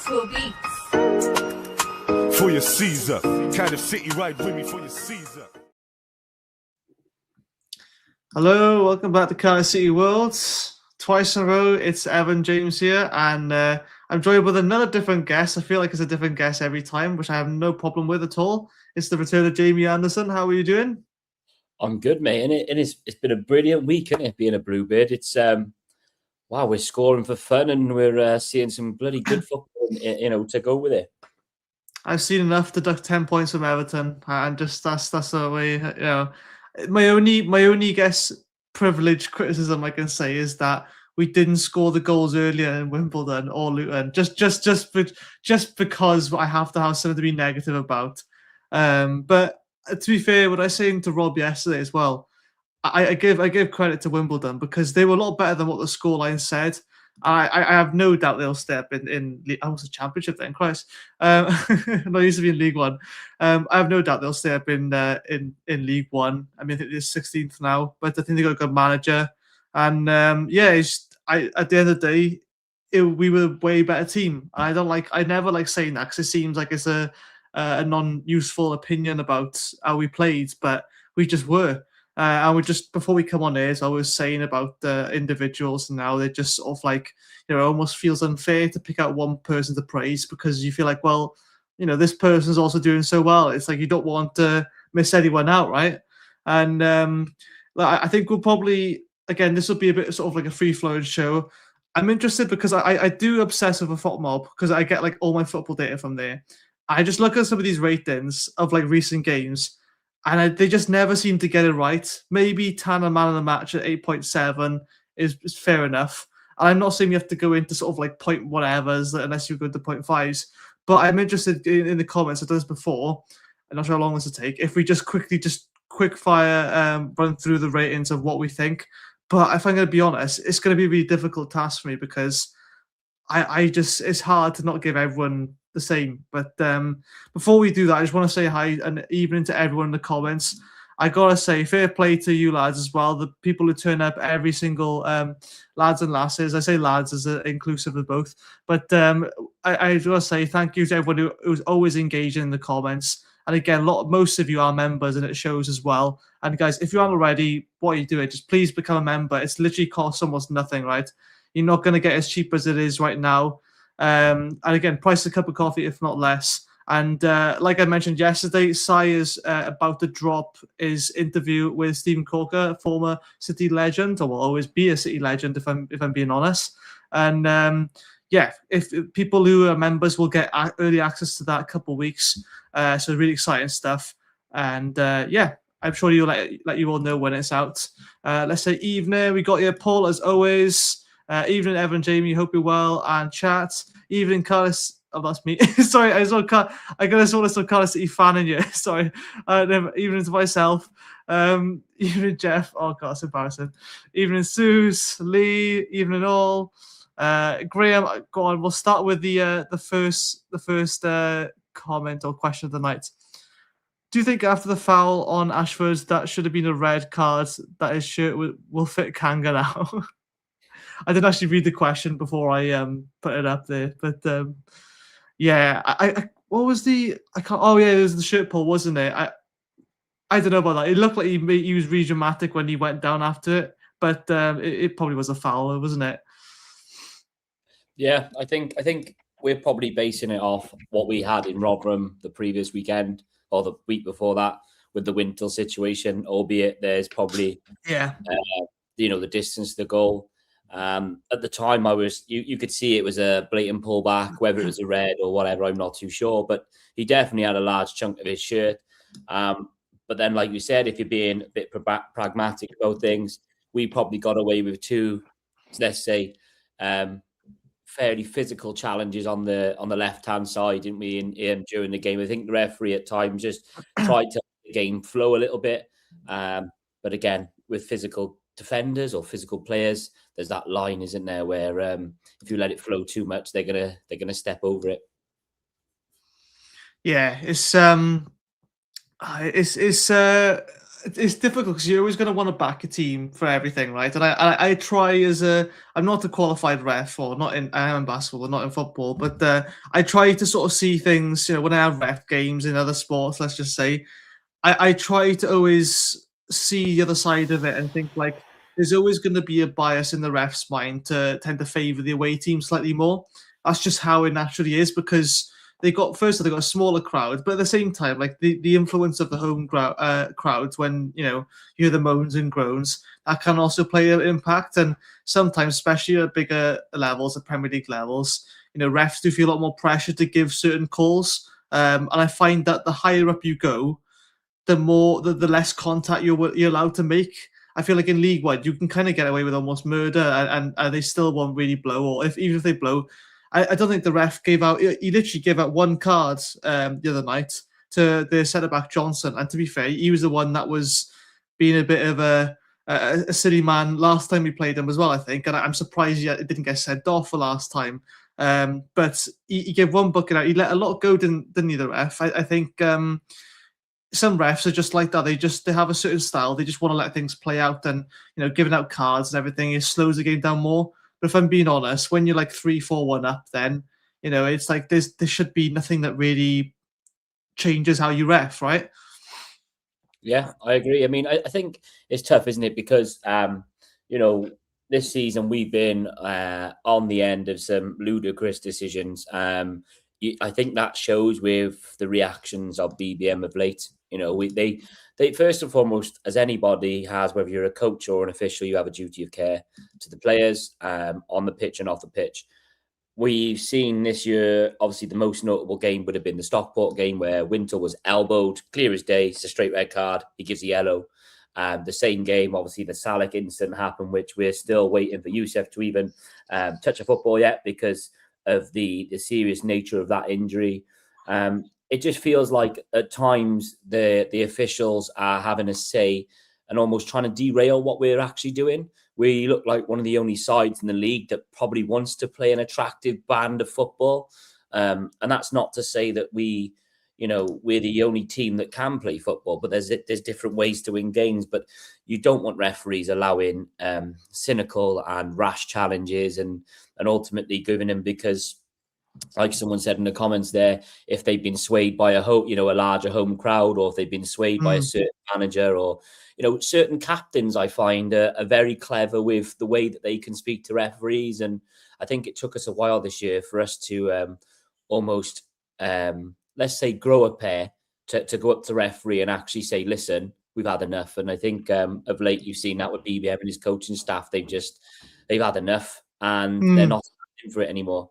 School Beats. For your Caesar, Cardiff City, ride with me for your Caesar. Hello, welcome back to Cardiff City World. Twice in a row, it's Evan James here, and I'm joined with another different guest. I feel like it's a different guest every time, which I have no problem with at all. It's the return of Jamie Anderson. How are you doing? I'm good, mate. And it's been a brilliant week, isn't it, being a Bluebird? It's wow, we're scoring for fun and we're seeing some bloody good football, to go with it. I've seen enough to deduct 10 points from Everton, and just that's the way. My only guess privileged criticism I can say is that we didn't score the goals earlier in Wimbledon or Luton, just because I have to have something to be negative about. But to be fair, what I was saying to Rob yesterday as well, I give credit to Wimbledon because they were a lot better than what the scoreline said. I have no doubt they'll step in almost a championship then, Christ. Not used to be in League One. I have no doubt they'll stay up in League One. I mean, I think they're 16th now, but I think they got a good manager. And at the end of the day, we were a way better team. I never like saying that because it seems like it's a non-useful opinion about how we played, but we just were. And we just, before we come on here, as I was saying about the individuals and now they just sort of like, almost feels unfair to pick out one person to praise because you feel like, well, this person's also doing so well. It's like you don't want to miss anyone out, right? And I think we'll probably, again, this will be a bit sort of like a free-flowing show. I'm interested because I do obsess over FotMob because I get like all my football data from there. I just look at some of these ratings of like recent games and they just never seem to get it right. Maybe Tanner man of the match at 8.7 is fair enough. And I'm not saying you have to go into sort of like point whatevers unless you go to 0.5s. But I'm interested in the comments. I've done this before. I'm not sure how long this will take. If we just quick fire run through the ratings of what we think. But if I'm going to be honest, it's going to be a really difficult task for me because it's hard to not give everyone the same. But before we do that, I just want to say hi and evening to everyone in the comments. I gotta say, fair play to you lads as well. The people who turn up every single lads and lasses. I say lads as inclusive of both. But I gotta say thank you to everyone who's always engaging in the comments. And again, most of you are members, and it shows as well. And guys, if you aren't already, what are you doing? Just please become a member. It's literally costs almost nothing, right? You're not going to get as cheap as it is right now. And again, price a cup of coffee, if not less. And like I mentioned yesterday, Sai is about to drop his interview with Stephen Corker, former City legend, or will always be a City legend if I'm being honest. And if people who are members will get early access to that a couple of weeks. So really exciting stuff. And I'm sure you'll let you all know when it's out. Let's say evening. We got your Paul as always. Evening, Evan, Jamie. Hope you're well. And chat. Evening, Cardiff. Oh, that's me. Sorry, I got a Cardiff City fan in you. Sorry. Evening to myself. Evening, Jeff. Oh god, it's embarrassing. Evening, Suze, Lee. Evening, all. Graham. Go on. We'll start with the first comment or question of the night. Do you think after the foul on Ashford that should have been a red card that his shirt will fit Kanga now? I didn't actually read the question before I put it up there, but I what was the I can't oh yeah, it was the shirt pull, wasn't it? I don't know about that. It looked like he was really dramatic when he went down after it, but it probably was a foul, wasn't it? Yeah, I think we're probably basing it off what we had in Rotherham the previous weekend or the week before that with the Wintle situation, albeit there's probably the distance to the goal. At the time, you could see it was a blatant pullback, whether it was a red or whatever, I'm not too sure. But he definitely had a large chunk of his shirt. But then, like you said, if you're being a bit pragmatic about things, we probably got away with two, let's say, fairly physical challenges on the left-hand side, didn't we, in during the game? I think the referee at times just tried to make the game flow a little bit. But again, with physical defenders or physical players, there's that line, isn't there, where if you let it flow too much, they're gonna step over it. Yeah, it's it's difficult because you're always going to want to back a team for everything, right? And I try I'm not a qualified ref, or not in, I am in basketball, not in football, but I try to sort of see things, when I have ref games in other sports, let's just say, I try to always see the other side of it and think like there's always going to be a bias in the ref's mind to tend to favour the away team slightly more. That's just how it naturally is, because they got a smaller crowd, but at the same time, like the influence of the home crowds, when you hear the moans and groans, that can also play an impact. And sometimes, especially at bigger levels, at Premier League levels, refs do feel a lot more pressure to give certain calls. And I find that the higher up you go, the less contact you're allowed to make. I feel like in League One, you can kind of get away with almost murder, and they still won't really blow. Or even if they blow, I don't think the ref gave out. He literally gave out one card the other night to the centre back Johnson, and to be fair, he was the one that was being a bit of a silly man last time we played him as well, I think. And I'm surprised he didn't get sent off for last time. But he gave one booking out. He let a lot go, didn't he, the ref? I think some refs are just like that. They have a certain style. They just want to let things play out, and giving out cards and everything, it slows the game down more. But if I'm being honest, when you're like 3-4-1 up, then it's like there should be nothing that really changes how you ref, right? Yeah, I agree. I mean, I think it's tough, isn't it? Because this season we've been on the end of some ludicrous decisions. I think that shows with the reactions of BBM of late. They first and foremost, as anybody has, whether you're a coach or an official, you have a duty of care to the players on the pitch and off the pitch. We've seen this year, obviously, the most notable game would have been the Stockport game, where Wintle was elbowed, clear as day. It's a straight red card. He gives the yellow. The same game, obviously, the Salek incident happened, which we're still waiting for Youssef to even touch a football yet because of the serious nature of that injury. It just feels like at times the officials are having a say and almost trying to derail what we're actually doing. We look like one of the only sides in the league that probably wants to play an attractive brand of football. And that's not to say that we're the only team that can play football, but there's different ways to win games. But you don't want referees allowing cynical and rash challenges and ultimately giving them, because like someone said in the comments there, if they've been swayed by a larger home crowd, or if they've been swayed by a certain manager, or certain captains, I find are very clever with the way that they can speak to referees. And I think it took us a while this year for us to almost let's say grow a pair to go up to referee and actually say, listen, we've had enough. And I think of late you've seen that with BBM and his coaching staff. They've had enough, and they're not standing for it anymore.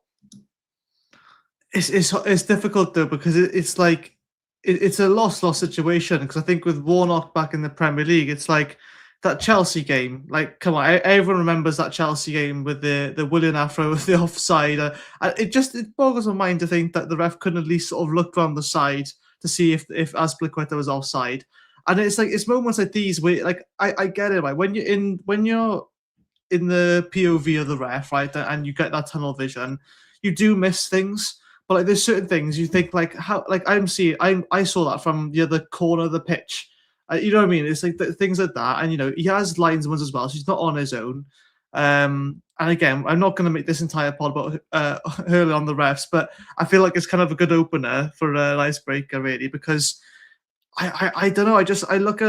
It's difficult though, because it's like it's a loss situation. Because I think with Warnock back in the Premier League, it's like that Chelsea game. Like, come on, everyone remembers that Chelsea game with the Willian Afro with the offside. It boggles my mind to think that the ref couldn't at least sort of look around the side to see if Azpilicueta was offside. And it's like it's moments like these where, like, I get it, right? When you're in the POV of the ref, right, and you get that tunnel vision, you do miss things. But like, there's certain things you think like how, like I saw that from the other corner of the pitch. You know what I mean? It's like things like that, and he has linesmen as well, so he's not on his own. And again, I'm not going to make this entire pod about hurling on the refs, but I feel like it's kind of a good opener for an icebreaker, really, because I don't know. I look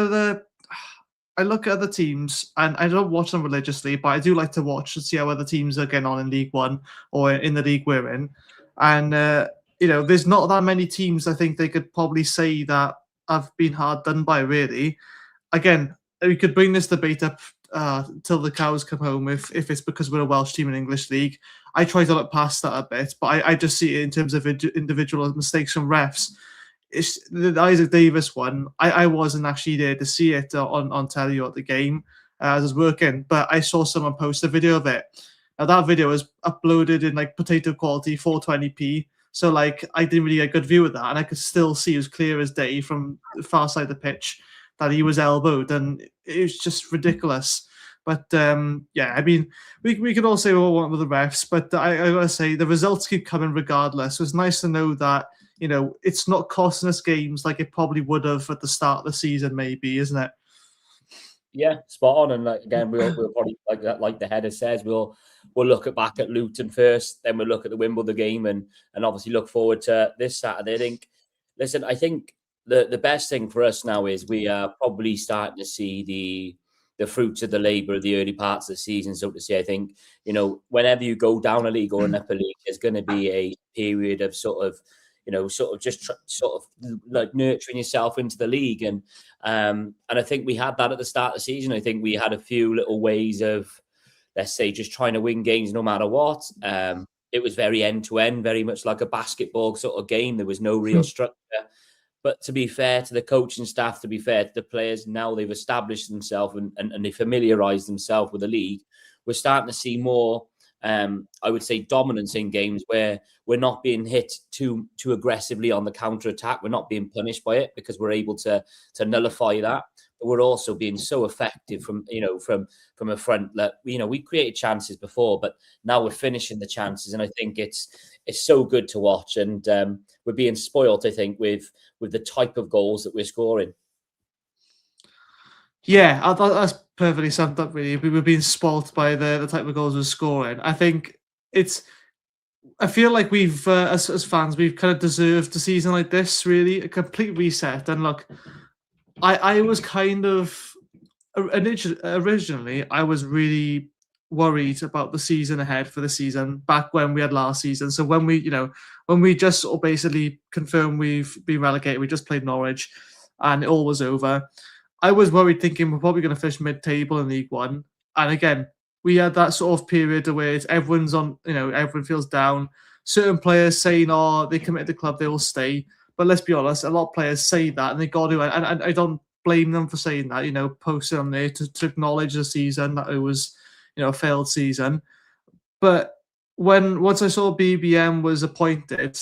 at other teams, and I don't watch them religiously, but I do like to watch and see how other teams are getting on in League One or in the league we're in. And there's not that many teams I think they could probably say that have been hard done by, really. Again, we could bring this debate up till the cows come home if it's because we're a Welsh team in English League. I try to look past that a bit, but I just see it in terms of individual mistakes from refs. It's the Isaac Davis one. I wasn't actually there to see it on telly or at the game as I was working, but I saw someone post a video of it. Now that video was uploaded in like potato quality 420p, so like I didn't really get a good view of that, and I could still see it was clear as day from the far side of the pitch that he was elbowed, and it was just ridiculous. But I mean, we could all say what we want with the refs, but I gotta say the results keep coming regardless. So it's nice to know that it's not costing us games like it probably would have at the start of the season, maybe, isn't it? Yeah, spot on. And again, we'll probably like the header says, we'll look back at Luton first, then we'll look at the Wimbledon game, and obviously look forward to this Saturday. I think the best thing for us now is we are probably starting to see the fruits of the labour of the early parts of the season, so to say. I think, whenever you go down a league or an upper league, there's going to be a period of sort of like nurturing yourself into the league. And I think we had that at the start of the season. I think we had a few little ways of, let's say, just trying to win games no matter what. It was very end-to-end, very much like a basketball sort of game. There was no real structure. But to be fair to the coaching staff, to be fair to the players, now they've established themselves and they familiarised themselves with the league. We're starting to see more, I would say, dominance in games where we're not being hit too aggressively on the counter-attack. We're not being punished by it because we're able to nullify that. But we're also being so effective from a front that, we created chances before, but now we're finishing the chances. And I think it's so good to watch. And we're being spoilt, I think, with the type of goals that we're scoring. Yeah, that's perfectly summed up, really. We were being spoilt by the type of goals we're scoring. I think I feel like we've, as fans, we've kind of deserved a season like this, really, a complete reset. And look, I was kind of, originally, I was really worried about the season ahead for the season back when we had last season. So when we just sort of basically confirmed we've been relegated, we just played Norwich and it all was over. I was worried, thinking we're probably going to finish mid-table in League One. And again, we had that sort of period where everyone's on, everyone feels down. Certain players saying, they committed to the club, they will stay. But let's be honest, a lot of players say that and they got to, and I don't blame them for saying that, posting on there to acknowledge the season, that it was, a failed season. But once I saw BBM was appointed,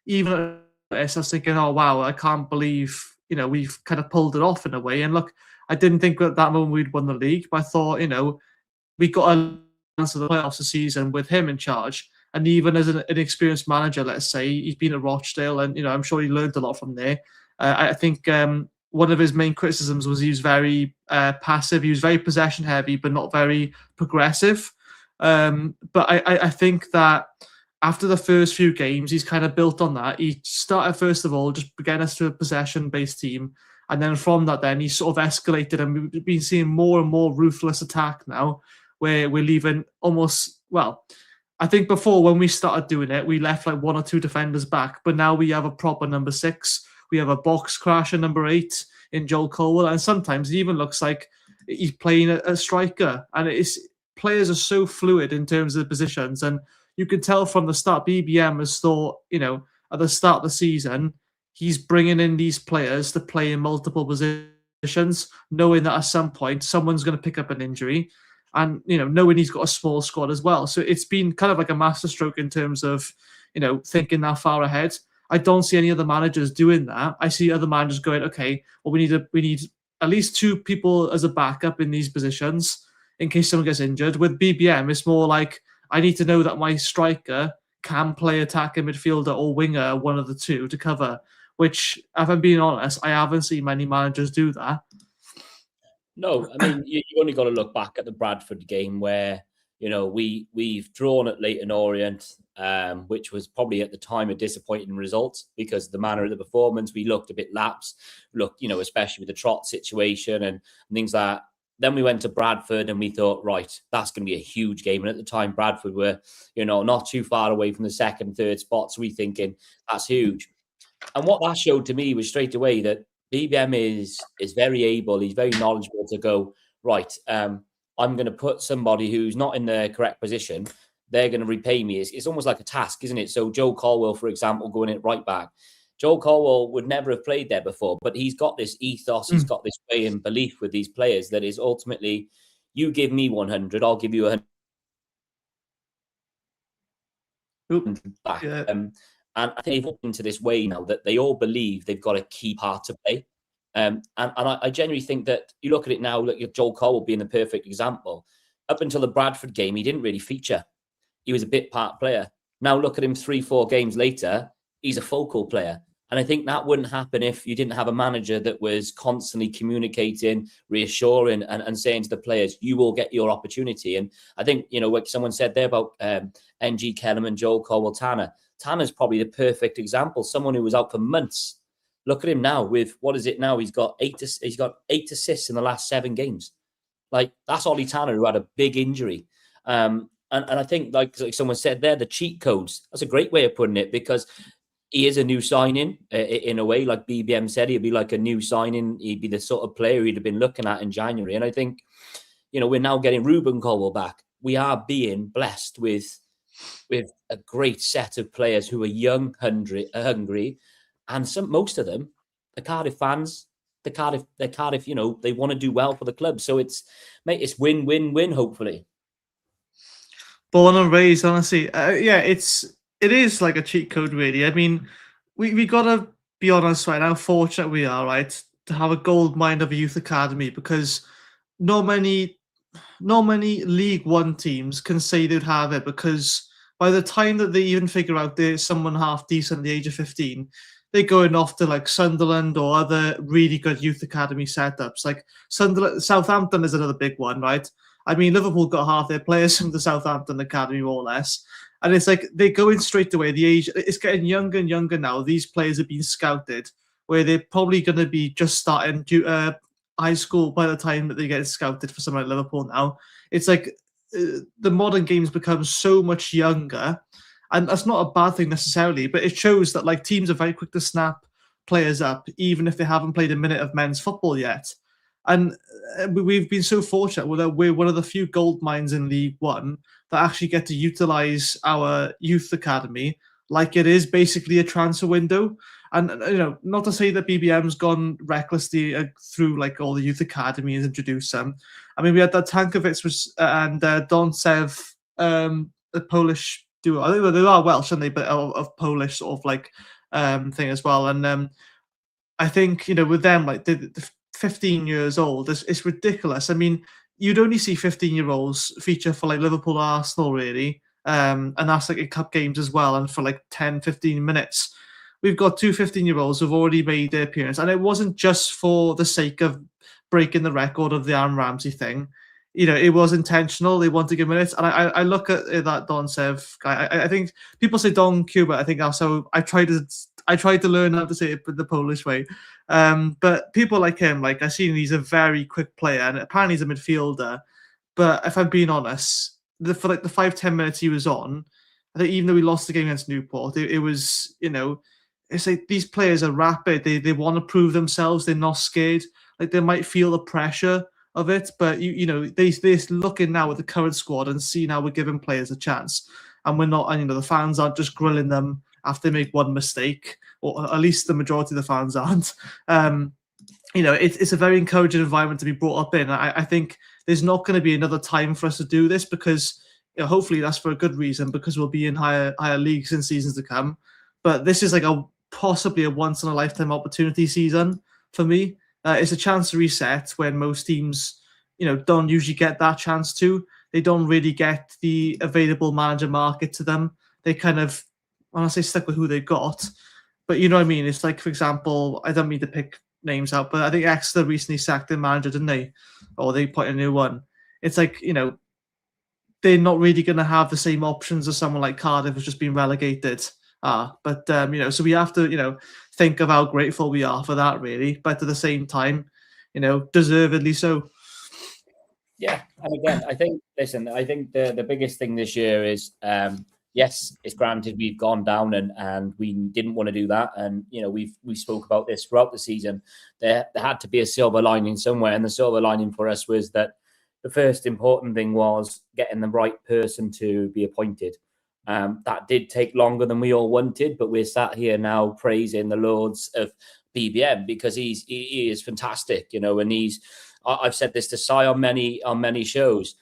even I was thinking, oh, wow, I can't believe, we've kind of pulled it off in a way. And look, I didn't think at that moment we'd won the league, but I thought, we got a chance of the playoffs this season with him in charge. And even as an experienced manager, let's say, he's been at Rochdale and, I'm sure he learned a lot from there. I think one of his main criticisms was he was very passive. He was very possession heavy, but not very progressive. But I think that after the first few games, he's kind of built on that. He started, first of all, just getting us to a possession-based team. And then from that, then he sort of escalated, and we've been seeing more and more ruthless attack now, where we're leaving almost, I think before when we started doing it, we left like one or two defenders back, but now we have a proper number 6. We have a box crasher number 8 in Joel Colwell, and sometimes it even looks like he's playing a striker. And players are so fluid in terms of the positions, and you can tell from the start, BBM has thought, at the start of the season, he's bringing in these players to play in multiple positions, knowing that at some point someone's going to pick up an injury, and knowing he's got a small squad as well. So it's been kind of like a masterstroke in terms of thinking that far ahead. I don't see any other managers doing that. I see other managers going, okay, well, we need at least 2 people as a backup in these positions in case someone gets injured. With BBM, it's more like, I need to know that my striker can play attacking midfielder or winger, one of the two, to cover, which, if I'm being honest, I haven't seen many managers do that. No, I mean, you only got to look back at the Bradford game where, we've drawn at Leyton Orient, which was probably at the time a disappointing result because the manner of the performance, we looked a bit lapsed, especially with the Trot situation and things like that. Then we went to Bradford and we thought, right, that's going to be a huge game. And at the time, Bradford were, not too far away from the second, third spots. We thinking that's huge. And what that showed to me was straight away that BBM is very able. He's very knowledgeable to go, right, I'm going to put somebody who's not in the correct position. They're going to repay me. It's almost like a task, isn't it? So Joe Colwell, for example, going in right back. Joel Colwell would never have played there before, but he's got this ethos, he's got this way and belief with these players that is ultimately, you give me 100, I'll give you 100 back. Yeah. And I think they've opened into this way now that they all believe they've got a key part to play. And I genuinely think that you look at it now, look at Joel Colwell being the perfect example. Up until the Bradford game, he didn't really feature. He was a bit part player. Now look at him 3-4 games later, he's a focal player. And I think that wouldn't happen if you didn't have a manager that was constantly communicating, reassuring, and saying to the players, you will get your opportunity. And I think, like someone said there about NG Kellerman, Joel Colwell-Tanner. Tanner's probably the perfect example. Someone who was out for months. Look at him now with, what is it now? He's got eight assists in the last 7 games. Like, that's Ollie Tanner, who had a big injury. And I think, like someone said there, the cheat codes, that's a great way of putting it, because he is a new signing in a way. Like BBM said, he'd be like a new signing. He'd be the sort of player he'd have been looking at in January. And I think, we're now getting Ruben Colwell back. We are being blessed with a great set of players who are young, hungry, and most of them, the Cardiff fans, they're Cardiff, they want to do well for the club. So it's win-win-win, hopefully. Born and raised, honestly. It is like a cheat code, really. I mean, we gotta be honest, right? How fortunate we are, right, to have a gold mine of a youth academy, because not many League One teams can say they'd have it, because by the time that they even figure out there's someone half decent at the age of 15, they're going off to like Sunderland or other really good youth academy setups. Like Southampton is another big one, right? I mean, Liverpool got half their players from the Southampton academy, more or less. And it's like they're going straight away. The age, it's getting younger and younger now. These players have been scouted, where they're probably going to be just starting high school by the time that they get scouted for somewhere like Liverpool now. It's like the modern game's become so much younger, and that's not a bad thing necessarily, but it shows that like teams are very quick to snap players up, even if they haven't played a minute of men's football yet. And we've been so fortunate that we're one of the few gold mines in League One that actually get to utilize our youth academy like it is basically a transfer window. And, not to say that BBM's gone recklessly through like all the youth academy and introduced them. I mean, we had that Tankovic and Doncev, a Polish duo. I think they are Welsh, aren't they? But of Polish sort of like thing as well. And I think, with them, like the 15 years old, it's ridiculous. I mean, you'd only see 15-year-olds feature for like Liverpool, Arsenal, really. And that's like in cup games as well. And for like 10, 15 minutes. We've got 2 15-year-olds who've already made their appearance. And it wasn't just for the sake of breaking the record of the Aaron Ramsey thing. It was intentional. They want to give minutes. And I look at that Doncev guy. I think people say Don Cuba. I think also I tried to learn how to say it the Polish way. But people like him, like I've seen he's a very quick player, and apparently he's a midfielder. But if I'm being honest, for like the 5-10 minutes he was on, I think even though we lost the game against Newport, it was, it's like these players are rapid. They want to prove themselves. They're not scared. Like they might feel the pressure of it, but they're looking now at the current squad and seeing how we're giving players a chance, and we're not. And the fans aren't just grilling them after they make one mistake, or at least the majority of the fans aren't. It's a very encouraging environment to be brought up in. I think there's not going to be another time for us to do this, because hopefully that's for a good reason, because we'll be in higher leagues in seasons to come. But this is like possibly a once in a lifetime opportunity season for me. It's a chance to reset when most teams, don't usually get that chance to. They don't really get the available manager market to them. They kind of, I want to say, stuck with who they got. But you know what I mean? It's like, for example, I don't mean to pick names out, but I think Exeter recently sacked their manager, didn't they? Or they put a new one. It's like, they're not really going to have the same options as someone like Cardiff who's just been relegated. But so we have to, think of how grateful we are for that, really. But at the same time, deservedly so. Yeah, and again, I think the biggest thing this year is, yes, it's granted we've gone down and we didn't want to do that, and we spoke about this throughout the season. There had to be a silver lining somewhere, and the silver lining for us was that the first important thing was getting the right person to be appointed. That did take longer than we all wanted, but we're sat here now praising the lords of BBM, because he is fantastic, and I've said this to Si on many shows.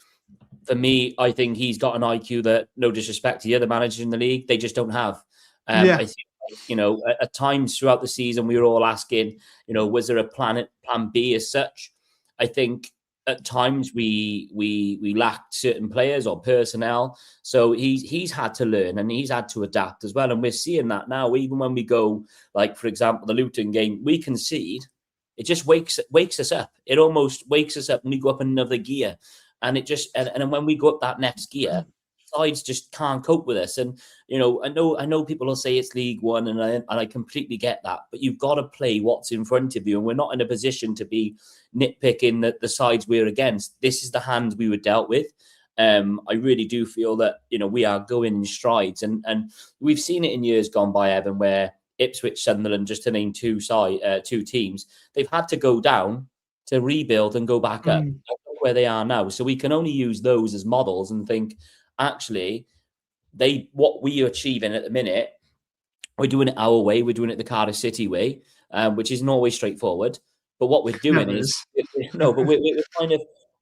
For me, I think he's got an IQ that, no disrespect to the other managers in the league, they just don't have. I think, at times throughout the season, we were all asking, was there a plan B as such? I think at times we lacked certain players or personnel. So he's had to learn and he's had to adapt as well. And we're seeing that now. Even when we go, like for example, the Luton game, we concede. It just wakes us up. It almost wakes us up and we go up another gear. And it just and when we go up that next gear, sides just can't cope with us. And I know people will say it's League One, and I completely get that. But you've got to play what's in front of you, and we're not in a position to be nitpicking the sides we're against. This is the hand we were dealt with. I really do feel that we are going in strides, and we've seen it in years gone by, Evan, where Ipswich, Sunderland, just to name two teams, they've had to go down to rebuild and go back up where they are now. So we can only use those as models and think, actually, what we are achieving at the minute, we're doing it our way. We're doing it the Cardiff City way, which isn't always straightforward. But what we're doing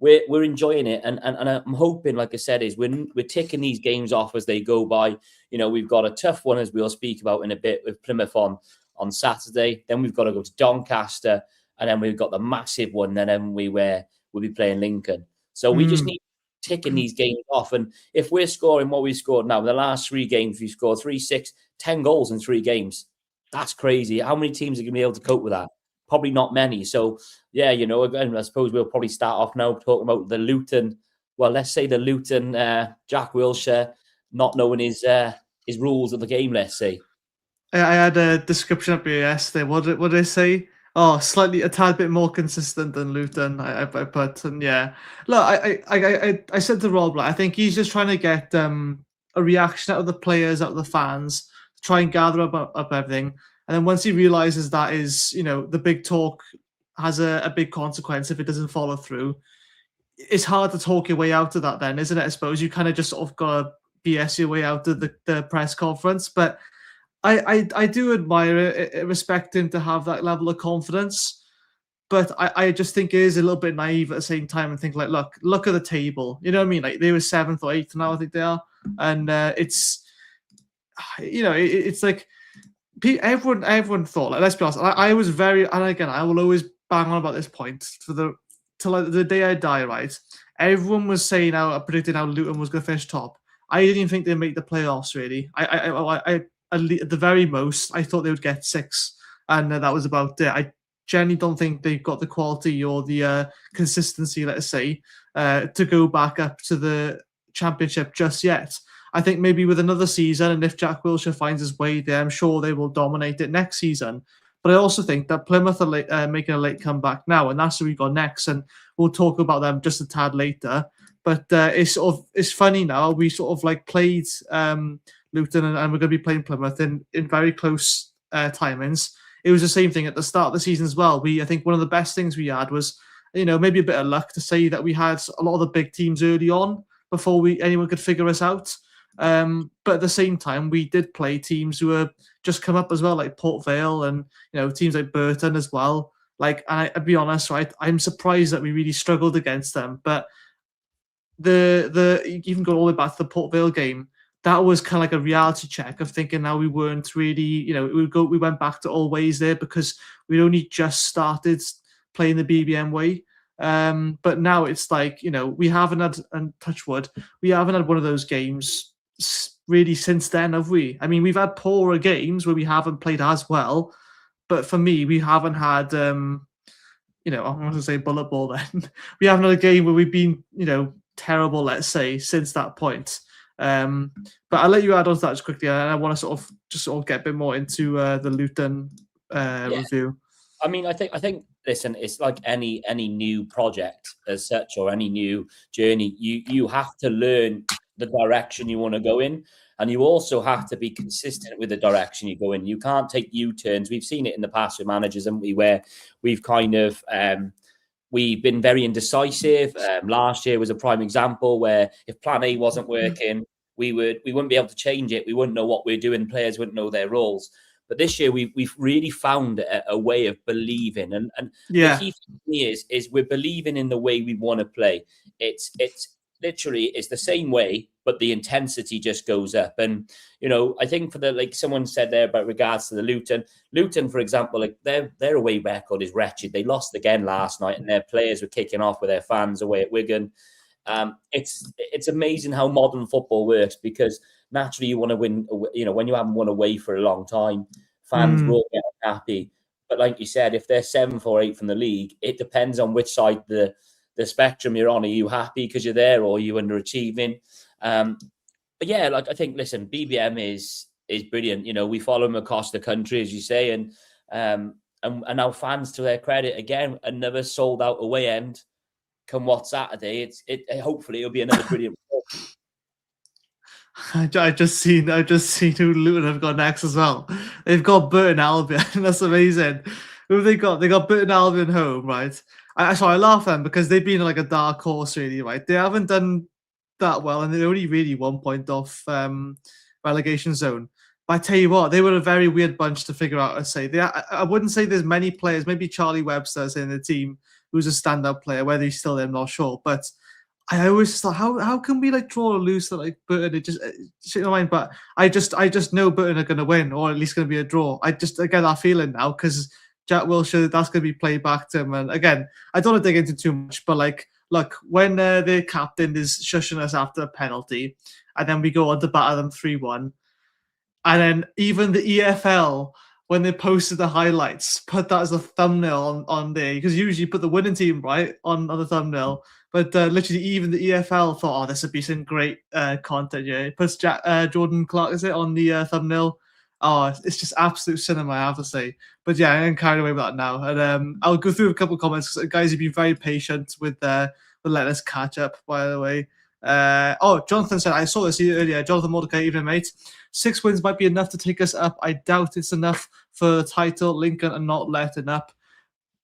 we're enjoying it, and I'm hoping, like I said, is we're ticking these games off as they go by. We've got a tough one, as we'll speak about in a bit, with Plymouth on Saturday. Then we've got to go to Doncaster, and then we've got the massive one. Then we'll be playing Lincoln. So we just need ticking these games off. And if we're scoring what we scored now, in the last 3 games, we scored 3, 6, 10 goals in 3 games. That's crazy. How many teams are going to be able to cope with that? Probably not many. So, yeah, again, I suppose we'll probably start off now talking about the Luton. Well, let's say the Luton, Jack Wilshere, not knowing his rules of the game, let's say. I had a description up here yesterday. What did I say? Oh, slightly a tad bit more consistent than Luton. I put, and yeah, look, I said to Rob, I think he's just trying to get a reaction out of the players, out of the fans, to try and gather up everything. And then once he realizes that is, the big talk has a big consequence if it doesn't follow through, it's hard to talk your way out of that then, isn't it? I suppose you kind of just sort of got to BS your way out of the press conference. But I do admire it, respect him to have that level of confidence. But I just think it is a little bit naive at the same time and think, like, look at the table. You know what I mean? Like, they were 7th or 8th now, I think they are. And it's like, everyone thought, like, let's be honest, I was very, and again, I will always bang on about this point till the day I die, right? Everyone was saying predicting how Luton was going to finish top. I didn't even think they'd make the playoffs, really. I at the very most, I thought they would get 6, and that was about it. I genuinely don't think they've got the quality or the consistency, let's say, to go back up to the Championship just yet. I think maybe with another season, and if Jack Wilshere finds his way there, I'm sure they will dominate it next season. But I also think that Plymouth are making a late comeback now, and that's who we got next, and we'll talk about them just a tad later. But it's funny now. We sort of like played Luton, and we're going to be playing Plymouth in very close timings. It was the same thing at the start of the season as well. I think one of the best things we had was, maybe a bit of luck to say that we had a lot of the big teams early on before anyone could figure us out. But at the same time, we did play teams who were just come up as well, like Port Vale and teams like Burton as well. Like, and I'd be honest, right? I'm surprised that we really struggled against them. But the even going all the way back to the Port Vale game, that was kind of like a reality check of thinking now we weren't really, we went back to all ways there because we'd only just started playing the BBM way. But now it's like, we haven't had, and touch wood, we haven't had one of those games really since then, have we? I mean, we've had poorer games where we haven't played as well, but for me, we haven't had, I'm going to say bullet ball then. We haven't had a game where we've been, terrible, let's say, since that point. But I'll let you add on to that just quickly, and I want to sort of get a bit more into the Luton review. I mean, I think listen, it's like any new project as such, or any new journey. You have to learn the direction you want to go in, and you also have to be consistent with the direction you go in. You can't take U-turns. We've seen it in the past with managers, haven't we, where we've kind of we've been very indecisive. Last year was a prime example where if plan A wasn't working, we wouldn't be able to change it. We wouldn't know what we're doing. Players wouldn't know their roles. But this year we've really found a way of believing, and the key for me is we're believing in the way we want to play. It's literally it's the same way, but the intensity just goes up. And I think for the, like someone said there about regards to the Luton, for example, like their away record is wretched. They lost again last night, and their players were kicking off with their fans away at Wigan. It's amazing how modern football works, because naturally you want to win. When you haven't won away for a long time, fans will get unhappy. But like you said, if they're 7th or 8th from the league, it depends on which side the spectrum you're on. Are you happy because you're there, or are you underachieving? But yeah, like I think, listen, BBM is brilliant. We follow him across the country, as you say, and our fans, to their credit, again, another sold out away end. Come what Saturday, hopefully it'll be another brilliant result. I just seen who Luton have got next as well. They've got Burton Albion. That's amazing. Who have they got? They got Burton Albion home, right? I laugh at them because they've been like a dark horse, really, right? They haven't done that well, and they're only really 1 point off relegation zone. But I tell you what, they were a very weird bunch to figure out. I wouldn't say there's many players. Maybe Charlie Webster's in the team, who's a standout player. Whether he's still there, I'm not sure. But I always thought, how can we like draw or lose to like Burton? It just shit in my mind. But I just know Burton are going to win, or at least going to be a draw. I get that feeling now, because Jack Wilshere, that's going to be played back to him. And again, I don't want to dig into too much, but like, look, when the captain is shushing us after a penalty, and then we go on to batter them 3-1, and then even the EFL, when they posted the highlights, put that as a thumbnail on there, because usually you put the winning team right on the thumbnail. But literally, even the EFL thought, this would be some great content. Yeah, it puts Jordan Clark, is it, on the thumbnail? Oh, it's just absolute cinema, I have to say. But yeah, I'm carried away with that now. And I'll go through a couple of comments, because guys have been very patient with letting us catch up, by the way. Jonathan said, I saw this earlier. Jonathan Mordecai, evening, mate. 6 wins might be enough to take us up. I doubt it's enough for the title. Lincoln are not letting up.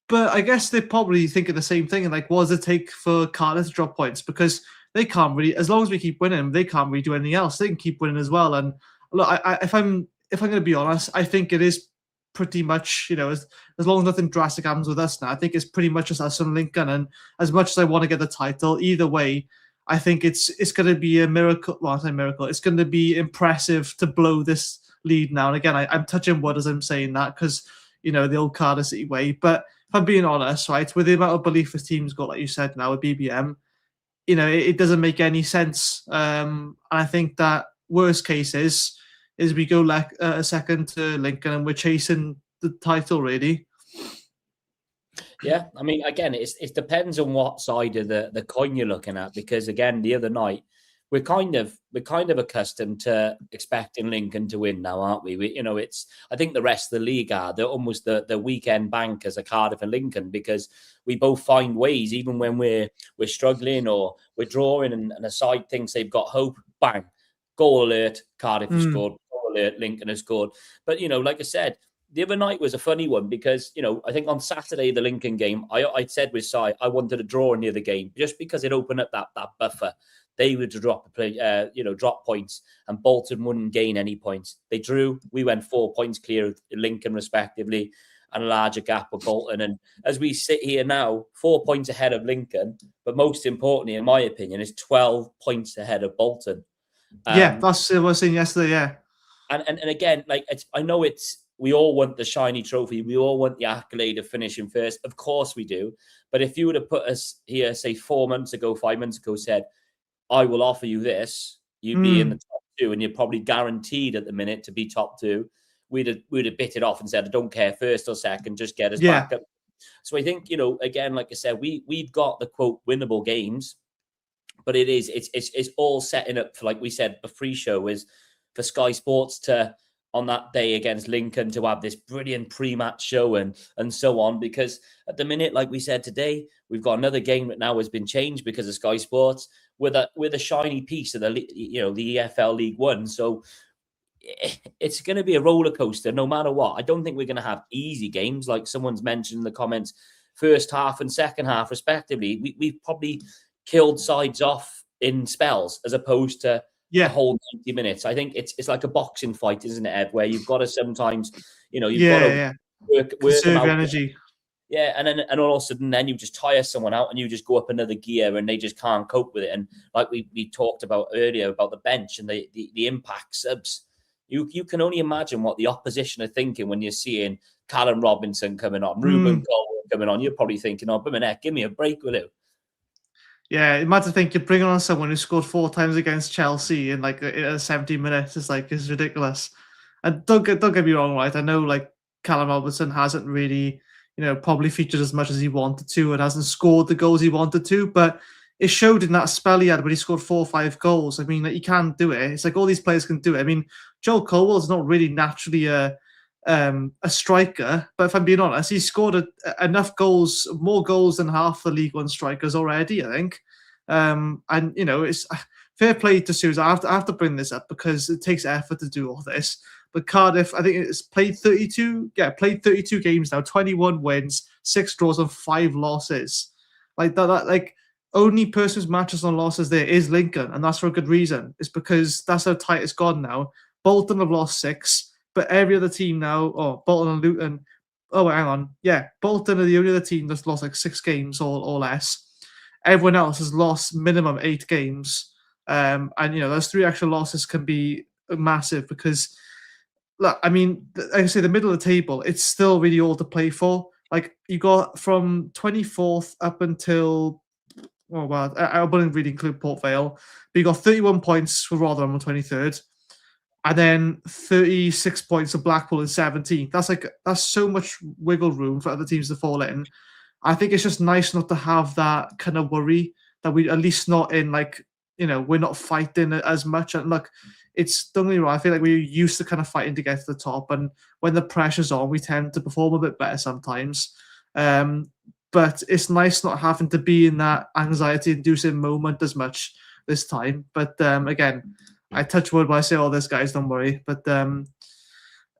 But I guess they're probably thinking the same thing. And like, what does it take for Cardiff to drop points? Because they can't really, as long as we keep winning, they can't really do anything else. They can keep winning as well. And look, if I'm going to be honest, I think it is pretty much, as long as nothing drastic happens with us now, I think it's pretty much just us and Lincoln. And as much as I want to get the title, either way, I think it's going to be a miracle. Well, I say miracle. It's going to be impressive to blow this lead now. And again, I'm touching wood as I'm saying that, because, the old Cardiff City way. But if I'm being honest, right, with the amount of belief this team's got, like you said now with BBM, it doesn't make any sense. And I think that worst case is we go a second to Lincoln and we're chasing the title, really. Yeah, I mean, again, it depends on what side of the coin you're looking at, because again, the other night we're kind of accustomed to expecting Lincoln to win now, aren't we? I think the rest of the league they're almost the weekend bankers of Cardiff and Lincoln, because we both find ways, even when we're struggling or we're drawing and a side thinks they've got hope, bang, goal alert, Cardiff has scored, goal alert, Lincoln has scored. But like I said, the other night was a funny one, because, I think on Saturday, the Lincoln game, I said with Si, I wanted a draw in the other game, just because it opened up that buffer. They were to drop points, and Bolton wouldn't gain any points. They drew. We went 4 points clear of Lincoln, respectively, and a larger gap with Bolton. And as we sit here now, 4 points ahead of Lincoln, but most importantly, in my opinion, is 12 points ahead of Bolton. Yeah, that's what I was saying yesterday, yeah. And again, like, I know we all want the shiny trophy. We all want the accolade of finishing first. Of course we do. But if you would have put us here, say 5 months ago, said, I will offer you this, you'd be in the top 2, and you're probably guaranteed at the minute to be top 2. We'd have bit it off and said, I don't care first or second, just get us back up. So I think, again, like I said, we've got the quote winnable games, but it's all setting up for, like we said, the free show is for Sky Sports to, on that day against Lincoln, to have this brilliant pre-match show and so on. Because at the minute, like we said today, we've got another game that now has been changed because of Sky Sports with a shiny piece of the EFL League One. So it's going to be a roller coaster no matter what. I don't think we're going to have easy games, like someone's mentioned in the comments. First half and second half, respectively, we've probably killed sides off in spells as opposed to the whole 90 minutes. I think it's like a boxing fight, isn't it, Ed? Where you've got to sometimes, you've got to work conserve them out. energy. Yeah, and all of a sudden, then you just tire someone out and you just go up another gear and they just can't cope with it. And like we talked about earlier about the bench and the impact subs, you can only imagine what the opposition are thinking when you're seeing Callum Robinson coming on, Ruben Cole coming on. You're probably thinking, "Oh, Bimanek, give me a break, will you?" Yeah, imagine think you're bringing on someone who scored 4 times against Chelsea in like 70 minutes. It's ridiculous. And don't get me wrong, right? I know like Callum Robertson hasn't really, probably featured as much as he wanted to and hasn't scored the goals he wanted to, but it showed in that spell he had when he scored 4 or 5 goals. I mean, like, he can do it. It's like all these players can do it. I mean, Joel Colwell's not really naturally a striker, but if I'm being honest, he scored enough goals, more goals than half the League One strikers already, I think. And it's fair play to Suze. I have to bring this up because it takes effort to do all this. But Cardiff, I think it's played 32 games now, 21 wins, 6 draws, and 5 losses. Like that like only person who's matches on losses there is Lincoln, and that's for a good reason. It's because that's how tight it's gone now. Bolton have lost 6. But every other team now, Bolton and Luton, hang on. Yeah, Bolton are the only other team that's lost like 6 games or less. Everyone else has lost minimum 8 games. And, those 3 extra losses can be massive because, look, I mean, like I say, the middle of the table, it's still really all to play for. Like, you got from 24th up until, I wouldn't really include Port Vale, but you got 31 points for Rotherham on 23rd. And then 36 points for Blackpool in 17th. That's so much wiggle room for other teams to fall in. I think it's just nice not to have that kind of worry that we at least not in we're not fighting as much. And look, don't get me wrong, I feel like we're used to kind of fighting to get to the top. And when the pressure's on, we tend to perform a bit better sometimes. But it's nice not having to be in that anxiety-inducing moment as much this time. But again, I touch wood when I say all this, guys, don't worry. But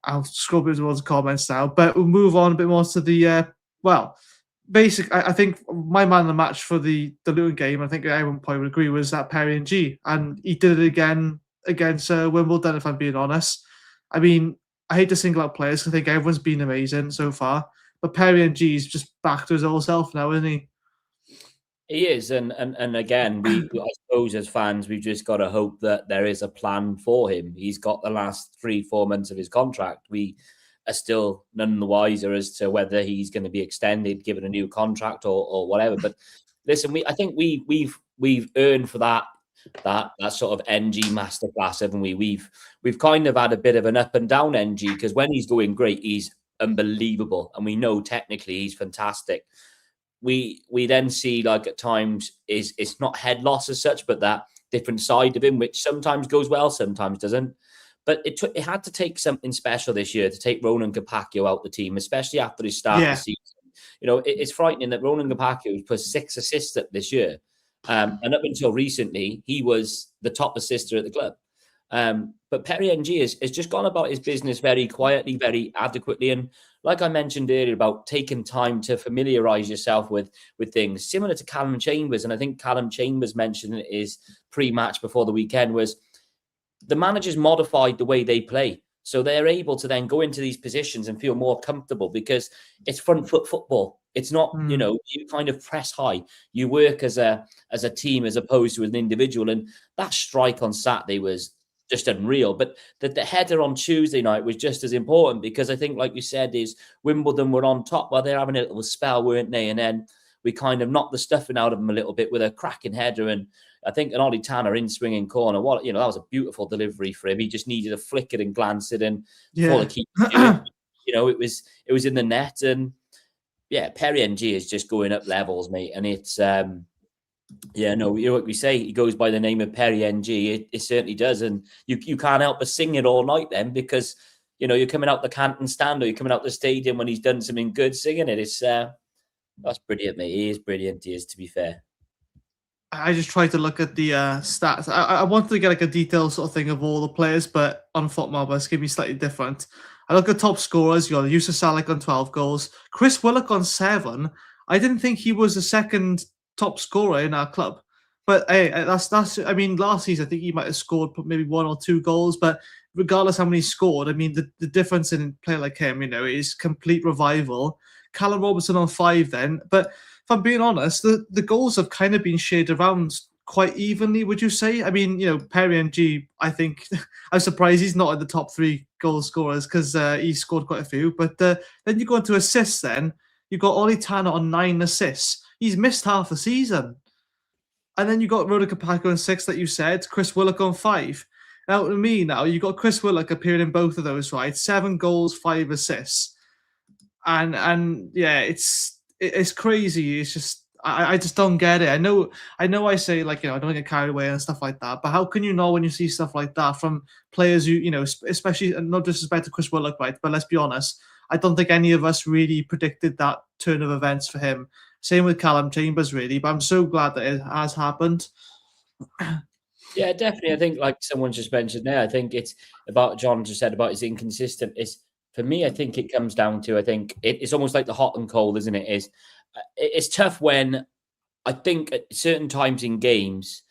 I'll scroll a bit towards the comments now. But we'll move on a bit more to the, I think my man of the match for the Luton game, I think everyone probably would agree, was that Perry Ng. And he did it again against Wimbledon, if I'm being honest. I mean, I hate to single out players because I think everyone's been amazing so far. But Perry Ng is just back to his old self now, isn't he? He is, and again, I suppose as fans, we've just got to hope that there is a plan for him. He's got the last 3-4 months of his contract. We are still none the wiser as to whether he's going to be extended, given a new contract or whatever. But listen, I think we've earned for that sort of NG masterclass, haven't we? We've kind of had a bit of an up and down NG because when he's going great, he's unbelievable, and we know technically he's fantastic. We then see, like, at times it's not head loss as such, but that different side of him, which sometimes goes well, sometimes doesn't. But it had to take something special this year to take Ronan Capaccio out the team, especially after his start of the season. It's frightening that Ronan Capaccio put 6 assists up this year. And up until recently, he was the top assister at the club. But Perry Ng has just gone about his business very quietly, very adequately. And like I mentioned earlier about taking time to familiarise yourself with things, similar to Callum Chambers. And I think Callum Chambers mentioned in his pre-match before the weekend was the managers modified the way they play. So they're able to then go into these positions and feel more comfortable because it's front foot football. It's not, you kind of press high. You work as a team as opposed to an individual. And that strike on Saturday was just unreal. But the header on Tuesday night was just as important because I think, like you said, is Wimbledon were on top while they're having a little spell, weren't they? And then we kind of knocked the stuffing out of them a little bit with a cracking header. And I think an Ollie Tanner in swinging corner. That was a beautiful delivery for him. He just needed to flick it and glance it in before the keeper. It was in the net. And yeah, Perry Ng is just going up levels, mate. And it's what we say, he goes by the name of Perry Ng. It certainly does. And you can't help but sing it all night then because, you're coming out the Canton stand or you're coming out the stadium when he's done something good singing it. It's that's brilliant, mate. He is brilliant. He is, to be fair. I just tried to look at the stats. I wanted to get like a detailed sort of thing of all the players, but on FotMob, it's going to be slightly different. I look at top scorers. You got Yusuf Salek on 12 goals. Chris Willock on 7. I didn't think he was the second top scorer in our club. But hey, that's I mean, last season I think he might have scored maybe 1 or 2 goals, but regardless how many he scored, I mean the difference in a player like him, is complete revival. Callum Robertson on 5 then. But if I'm being honest, the goals have kind of been shared around quite evenly, would you say? I mean, Perry NG, I think, I'm surprised he's not in the top 3 goal scorers because he scored quite a few. But then you go into assists then. You've got Ollie Tanner on 9 assists. He's missed half the season. And then you got Roda Kapako on 6 that you said, Chris Willock on 5. Now, to me, you've got Chris Willock appearing in both of those, right? 7 goals, 5 assists. And yeah, it's crazy. It's just, I just don't get it. I know I say, like, I don't get carried away and stuff like that, but how can you know when you see stuff like that from players who, especially, no disrespect to Chris Willock, right? But let's be honest, I don't think any of us really predicted that turn of events for him. Same with Callum Chambers, really, but I'm so glad that it has happened. Yeah, definitely. I think, like someone just mentioned there, I think it's about John just said about his inconsistent. For me, I think it comes down to, I think it's almost like the hot and cold, isn't it? It's tough when I think at certain times in games,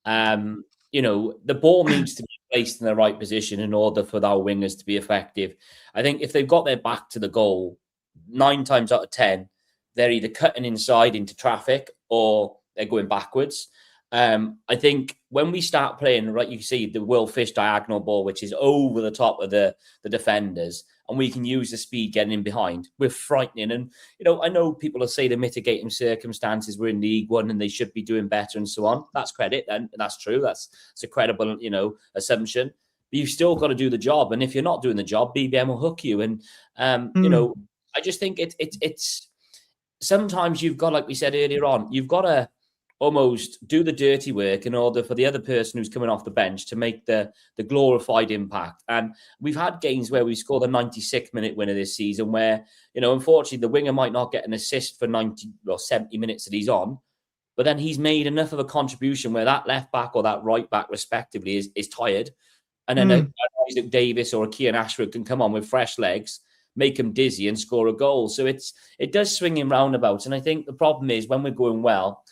the ball needs to be placed in the right position in order for our wingers to be effective. I think if they've got their back to the goal, 9 times out of 10, they're either cutting inside into traffic or they're going backwards. I think when we start playing, right, you see the Will Fish diagonal ball, which is over the top of the defenders, and we can use the speed getting in behind, we're frightening. And, I know people will say the mitigating circumstances, we're in League One and they should be doing better and so on. That's credit, and that's true. That's a credible, assumption. But you've still got to do the job. And if you're not doing the job, BBM will hook you. And, I just think it's sometimes you've got, like we said earlier on, you've got to almost do the dirty work in order for the other person who's coming off the bench to make the glorified impact. And we've had games where we scored a 96-minute winner this season where, unfortunately, the winger might not get an assist for 90 or 70 minutes that he's on, but then he's made enough of a contribution where that left back or that right back, respectively, is tired. And then Isaac Davis or a Kean Ashford can come on with fresh legs, make him dizzy and score a goal. So it does swing in roundabouts. And I think the problem is when we're going well,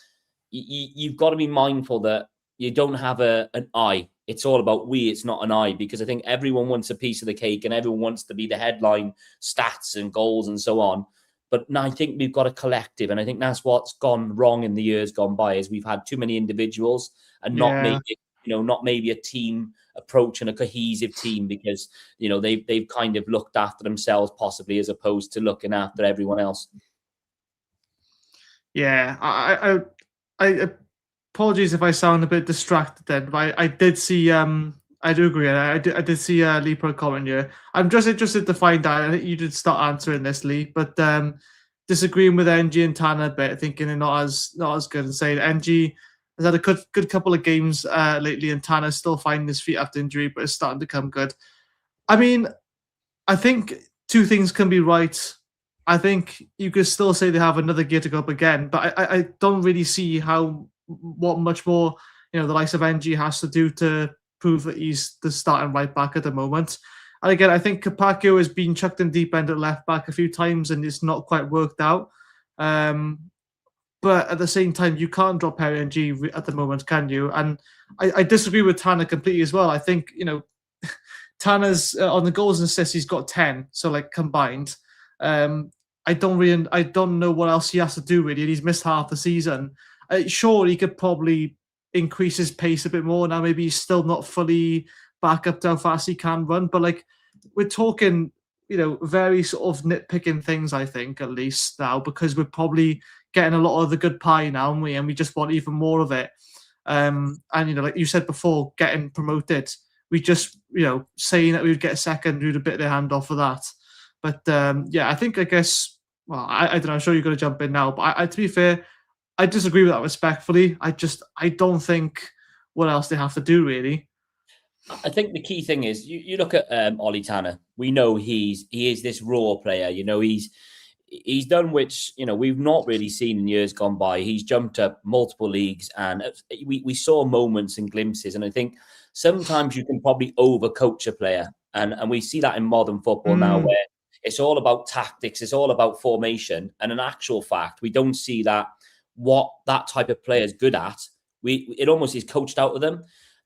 you've got to be mindful that you don't have an I. It's all about we. It's not an I, because I think everyone wants a piece of the cake and everyone wants to be the headline stats and goals and so on. But now I think we've got a collective, and I think that's what's gone wrong in the years gone by, is we've had too many individuals and not maybe a team approach and a cohesive team, because they've kind of looked after themselves possibly as opposed to looking after everyone else. Yeah, I apologies if I sound a bit distracted then, but I did see I do agree. I did see Lee Pro comment here. I'm just interested to find out. I think you did start answering this, Lee, but disagreeing with NG and Tanner a bit, thinking they're not as good, and saying NG has had a good couple of games lately, and Tanner's still finding his feet after injury, but it's starting to come good. I mean, I think 2 things can be right. I think you could still say they have another gear to go up again, but I don't really see what much more the likes of NG has to do to prove that he's the starting right back at the moment. And again, I think Kapako has been chucked in deep end at left back a few times and it's not quite worked out. But at the same time, you can't drop Perry NG at the moment, can you? And I disagree with Tanner completely as well. I think Tanner's on the goals and assists, he's got 10, so like combined. I don't know what else he has to do really. He's missed half the season. Sure, he could probably increase his pace a bit more. Now maybe he's still not fully back up to how fast he can run, but like we're talking, very sort of nitpicking things, I think, at least now, because we're probably getting a lot of the good pie now, aren't we? And we just want even more of it. And like you said before, getting promoted, we just, saying that we would get a second, we'd a bit their hand off for that. But I guess, well, I don't know, I'm sure you're going to jump in now, but to be fair, I disagree with that respectfully. I don't think what else they have to do, really. I think the key thing is you look at Ollie Tanner. We know he is this raw player. He's done which we've not really seen in years gone by. He's jumped up multiple leagues, and we saw moments and glimpses. And I think sometimes you can probably overcoach a player, and we see that in modern football now, where it's all about tactics, it's all about formation, and in actual fact, we don't see that what that type of player is good at. It almost is coached out of them.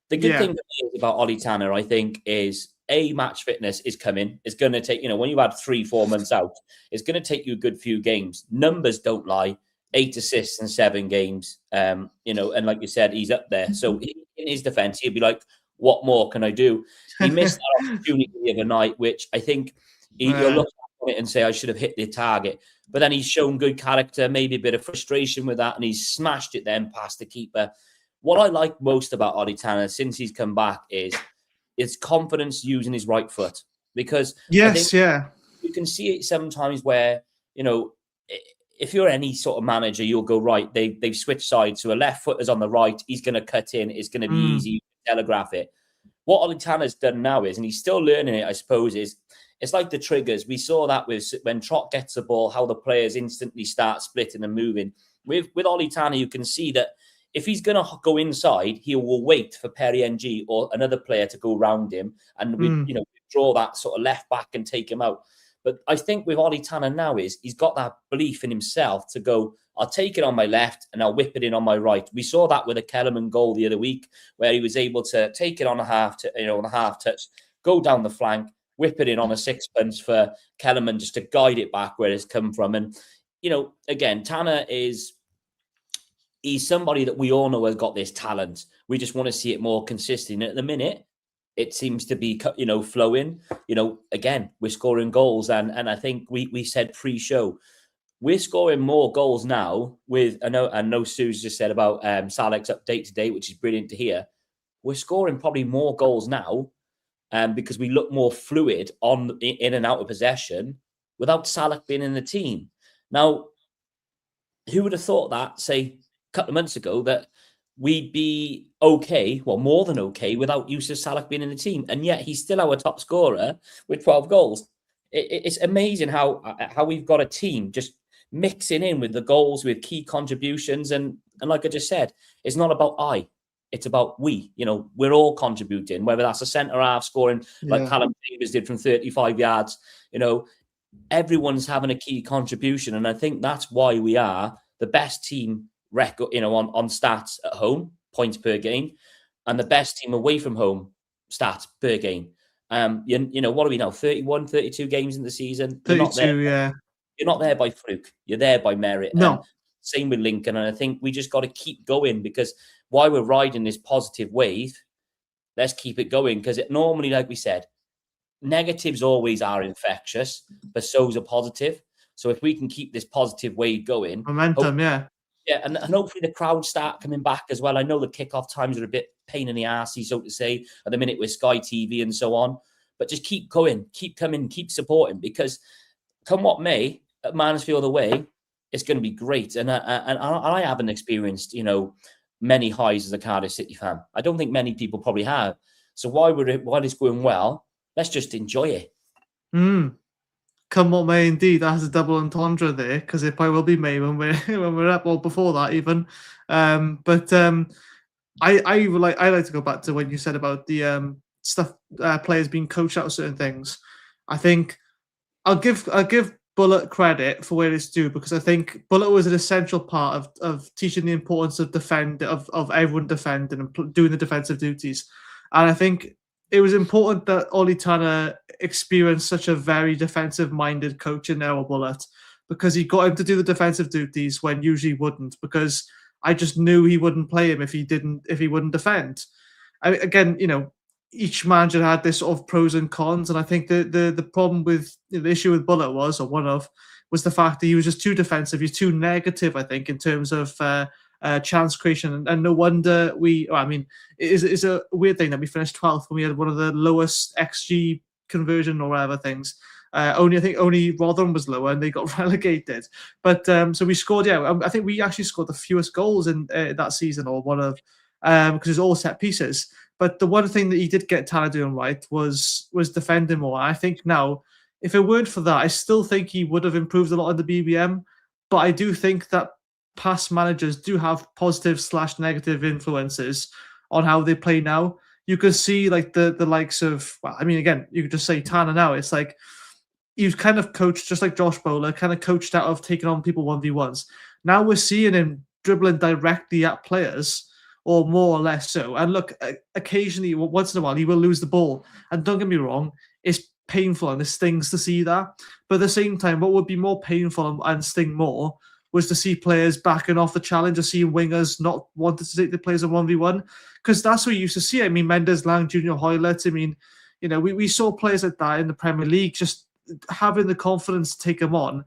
The good thing about Ollie Tanner, I think, is match fitness is coming. It's going to take, when you've had 3-4 months out, it's going to take you a good few games. Numbers don't lie. 8 assists in 7 games. And like you said, he's up there. So in his defense, he'll be like, what more can I do? He missed that opportunity the other night, which I think you'll look at it and say, I should have hit the target. But then he's shown good character, maybe a bit of frustration with that, and he's smashed it then past the keeper. What I like most about Ollie Tanner since he's come back is his confidence using his right foot. Because you can see it sometimes where, if you're any sort of manager, you'll go, right, they've switched sides. So a left foot is on the right. He's going to cut in. It's going to be easy. To telegraph it. What Ollie Tanner's done now is, and he's still learning it, I suppose, is it's like the triggers. We saw that with when Trott gets the ball, how the players instantly start splitting and moving. With Ollie Tanner, you can see that if he's going to go inside, he will wait for Perry NG or another player to go round him and draw that sort of left back and take him out. But I think with Ollie Tanner now is he's got that belief in himself to go, I'll take it on my left and I'll whip it in on my right. We saw that with a Kellerman goal the other week where he was able to take it on a half touch, go down the flank, whip it in on a sixpence for Kellerman just to guide it back where it's come from. And, again, Tanner he's somebody that we all know has got this talent. We just want to see it more consistent. At the minute, it seems to be, flowing. Again, we're scoring goals. And I think we said pre-show, we're scoring more goals now with, I know Sue's just said about Salek's update today, which is brilliant to hear. We're scoring probably more goals now because we look more fluid in and out of possession without Salek being in the team. Now, who would have thought that, say, a couple of months ago, that we'd be okay, well, more than okay, without Yusuf Salek being in the team. And yet he's still our top scorer with 12 goals. It's amazing how we've got a team just mixing in with the goals, with key contributions. And like I just said, it's not about it's about we. We're all contributing, whether that's a centre-half scoring like Callum Davis did from 35 yards. Everyone's having a key contribution. And I think that's why we are the best team record, on stats at home, points per game, and the best team away from home, stats per game. What are we now? 31, 32 games in the season. 32, You're not there by fluke. You're there by merit. No. Same with Lincoln. And I think we just got to keep going, because while we're riding this positive wave, let's keep it going. Because it normally, like we said, negatives always are infectious, but so's a positive. So if we can keep this positive wave going, momentum, Yeah, and hopefully the crowd start coming back as well. I know the kickoff times are a bit pain in the arsey, so to say, at the minute with Sky TV and so on. But just keep going, keep coming, keep supporting, because come what may, at Mansfield away, it's going to be great. And I haven't experienced, many highs as a Cardiff City fan. I don't think many people probably have. So while it's going well, let's just enjoy it. Come what may, indeed. That has a double entendre there, because it probably will be May when we're up, or before that even. I like to go back to when you said about the players being coached out of certain things. I think I'll give Bullet credit for where it's due, because I think Bullet was an essential part of teaching the importance of of everyone defending and doing the defensive duties. And I think it was important that Ollie Tanner experienced such a very defensive-minded coach in Noah Bullet, because he got him to do the defensive duties when usually wouldn't, because I just knew he wouldn't play him if he wouldn't defend. Each manager had this sort of pros and cons, and I think the problem with the issue with Bullet was the fact that he was just too defensive. He's too negative, I think, in terms of chance creation, and no wonder it's a weird thing that we finished 12th when we had one of the lowest XG conversion or whatever things. I think only Rotherham was lower and they got relegated. But so we scored. I think we actually scored the fewest goals in that season, or one of because it's all set pieces. But the one thing that he did get Tanner doing right was defending more. I think now, if it weren't for that, I still think he would have improved a lot in the BBM. But I do think that past managers do have positive/negative influences on how they play now. You could see like the likes of, again, you could just say Tanner now. It's like he was kind of coached, just like Josh Bowler, kind of coached out of taking on people 1v1s. Now we're seeing him dribbling directly at players, or more or less so. And look, occasionally, once in a while, he will lose the ball. And don't get me wrong, it's painful and it stings to see that. But at the same time, what would be more painful and sting more was to see players backing off the challenge, or seeing wingers not wanting to take the players on 1v1. Because that's what you used to see. I mean, Mendes, Lang, Junior Hoylett. I mean, we saw players like that in the Premier League, just having the confidence to take them on.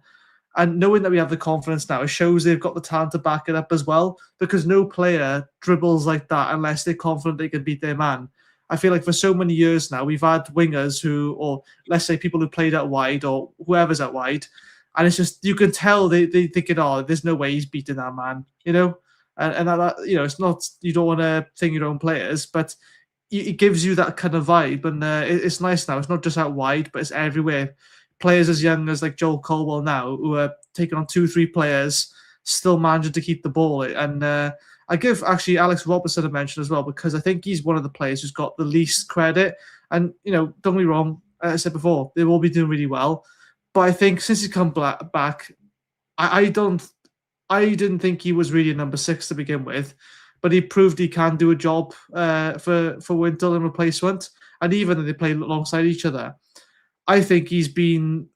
And knowing that we have the confidence now, it shows they've got the talent to back it up as well, because no player dribbles like that unless they're confident they can beat their man. I feel like for so many years now, we've had wingers who, or let's say people who played out wide or whoever's out wide, and it's just, you can tell they thinking, oh, there's no way he's beating that man, And that, it's not, you don't want to think your own players, but it gives you that kind of vibe. And it's nice now. It's not just out wide, but it's everywhere. Players as young as like Joel Colwell now, who are taking on 2-3 players, still managing to keep the ball. And I give actually Alex Robertson a mention as well, because I think he's one of the players who's got the least credit. And, don't get me wrong, as I said before, they will be doing really well. But I think since he's come back, I didn't think he was really a number 6 to begin with, but he proved he can do a job for Wintle in replacement. And even though they play alongside each other, I think he's been.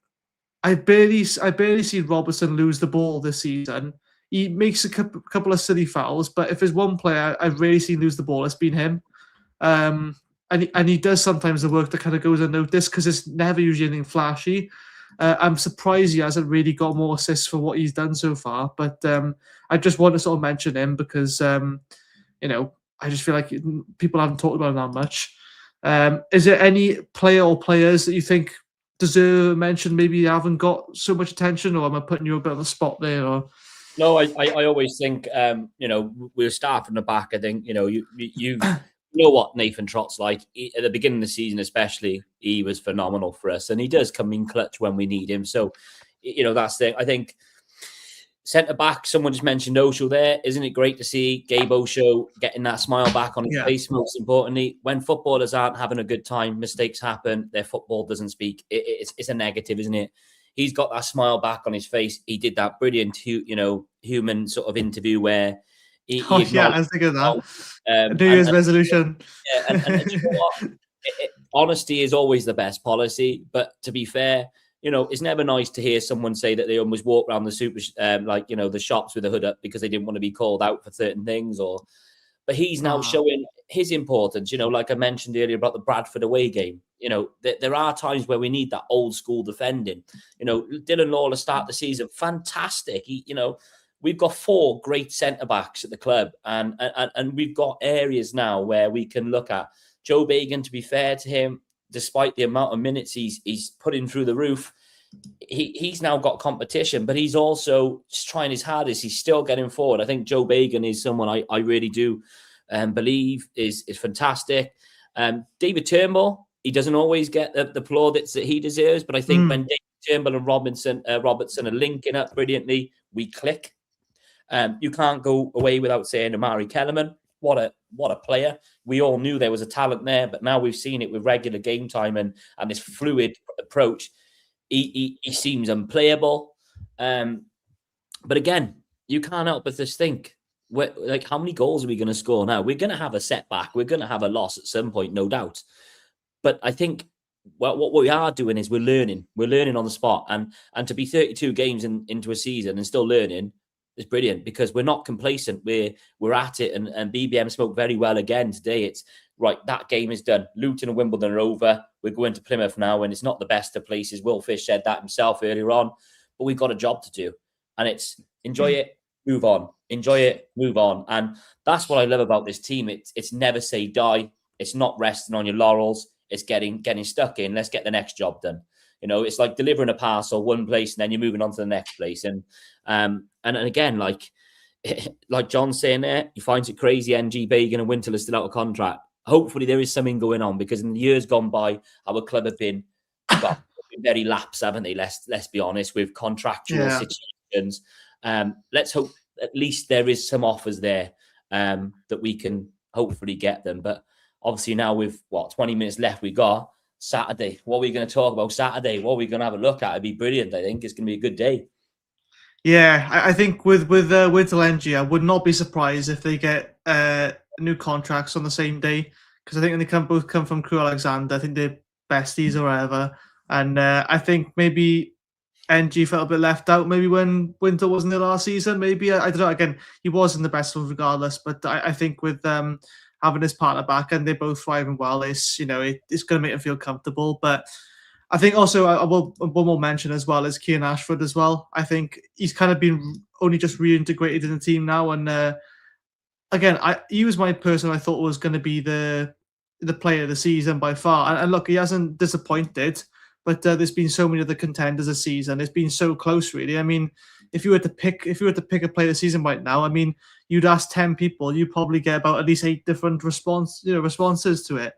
I barely seen Robertson lose the ball this season. He makes a couple of silly fouls, but if there's one player I've really seen lose the ball, it's been him. And he does sometimes the work that kind of goes unnoticed, because it's never usually anything flashy. I'm surprised he hasn't really got more assists for what he's done so far. But I just want to sort of mention him because, I just feel like people haven't talked about him that much. Is there any player or players that you think deserve a mention, maybe you haven't got so much attention, or am I putting you a bit of a spot there? Or no, I always think we'll start from the back. I think you know what Nathan Trott's like. At the beginning of the season, especially, he was phenomenal for us, and he does come in clutch when we need him. So that's the thing. I think centre back, someone just mentioned Osho there. Isn't it great to see Gabe Osho getting that smile back on his face? Most importantly, when footballers aren't having a good time, mistakes happen, their football doesn't speak. It's a negative, isn't it? He's got that smile back on his face. He did that brilliant, human sort of interview where he I was thinking of that. New Year's resolution. Yeah, and you know what? Honesty is always the best policy. But to be fair, it's never nice to hear someone say that they almost walk around the the shops with a hood up because they didn't want to be called out for certain things. But he's now showing his importance. Like I mentioned earlier about the Bradford away game. There are times where we need that old school defending. Dylan Lawler start the season fantastic. We've got 4 great centre backs at the club, and we've got areas now where we can look at. Joe Bagan, to be fair to him, despite the amount of minutes he's putting through the roof, he's now got competition, but he's also just trying his hardest. He's still getting forward. I think Joe Bagan is someone I really do believe is fantastic. David Turnbull, he doesn't always get the plaudits that he deserves, but I think when David Turnbull and Robertson are linking up brilliantly, we click. You can't go away without saying Amari Kellerman. What a player. We all knew there was a talent there, but now we've seen it with regular game time and this fluid approach. He seems unplayable. But again, you can't help but just think, how many goals are we going to score now? We're going to have a setback. We're going to have a loss at some point, no doubt. But I think what we are doing is we're learning. We're learning on the spot. And to be 32 games into a season and still learning is brilliant, because we're not complacent. We're at it. And BBM spoke very well again today. It's right, that game is done. Luton and Wimbledon are over. We're going to Plymouth now, and it's not the best of places. Will Fish said that himself earlier on. But we've got a job to do. And it's enjoy it, move on. Enjoy it, move on. And that's what I love about this team. It's never say die. It's not resting on your laurels. It's getting stuck in. Let's get the next job done. It's like delivering a parcel one place and then you're moving on to the next place. And again, like John's saying there, he finds it crazy NG Bagan and Wintle are still out of contract. Hopefully there is something going on, because in the years gone by, our club have been very lax, haven't they? Let's be honest, with contractual situations. Let's hope at least there is some offers there that we can hopefully get them. But obviously now with 20 minutes left, we got Saturday. What are we going to talk about Saturday? What are we going to have a look at? It'd be brilliant. I think it's going to be a good day. Yeah, I think with Wintle NG, I would not be surprised if they get new contracts on the same day, because I think they both come from Crew Alexander. I think they're besties or whatever. And I think maybe NG felt a bit left out maybe when Winter wasn't there last season. Maybe, I don't know. Again, he wasn't the best one regardless, but I think with having his partner back and they're both thriving well, it's going to make him feel comfortable. But I think also I will one more mention as well is Kian Ashford as well. I think he's kind of been only just reintegrated in the team now, and again, he was my person I thought was going to be the player of the season by far. And look, he hasn't disappointed, but there's been so many other contenders this season. It's been so close, really. I mean, if you were to pick a player of the season right now, I mean, you'd ask 10 people, you probably get about at least 8 different responses to it.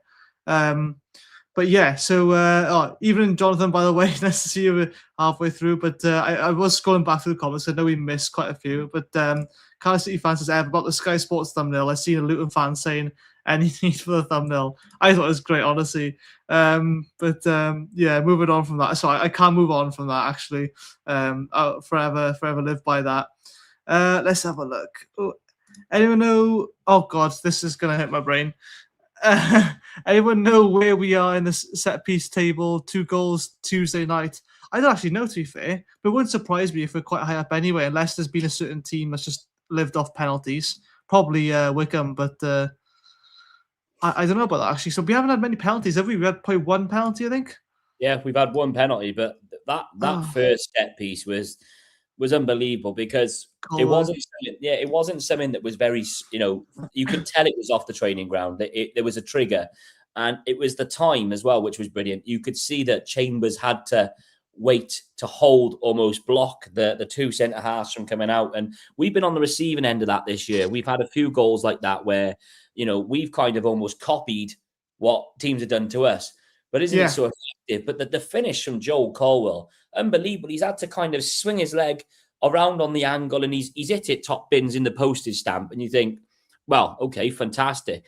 But yeah, so even Jonathan, by the way, nice to see you halfway through. But I was scrolling back through the comments. I know we missed quite a few. But Cardiff City fans says, about the Sky Sports thumbnail, I've seen a Luton fan saying anything for the thumbnail. I thought it was great, honestly. Yeah, moving on from that. Sorry, I can't move on from that, actually. I'll forever live by that. Let's have a look. Oh, anyone know? Oh, God, this is going to hit my brain. Anyone know where we are in the set piece table? 2 goals Tuesday night. I don't actually know, to be fair, but it wouldn't surprise me if we're quite high up anyway, unless there's been a certain team that's just lived off penalties. Probably Wickham, but I don't know about that, actually. So we haven't had many penalties, have we? We had probably 1 penalty, I think. Yeah, we've had 1 penalty, but that first set piece was unbelievable because it wasn't something that was very, you could tell it was off the training ground. There was a trigger, and it was the time as well, which was brilliant. You could see that Chambers had to wait to hold, almost block the 2 centre halves from coming out. And we've been on the receiving end of that this year. We've had a few goals like that where, we've kind of almost copied what teams have done to us. But isn't it so effective? But the finish from Joel Colwell, unbelievable. He's had to kind of swing his leg around on the angle, and he's hit it top bins in the postage stamp. And you think, well, okay, fantastic.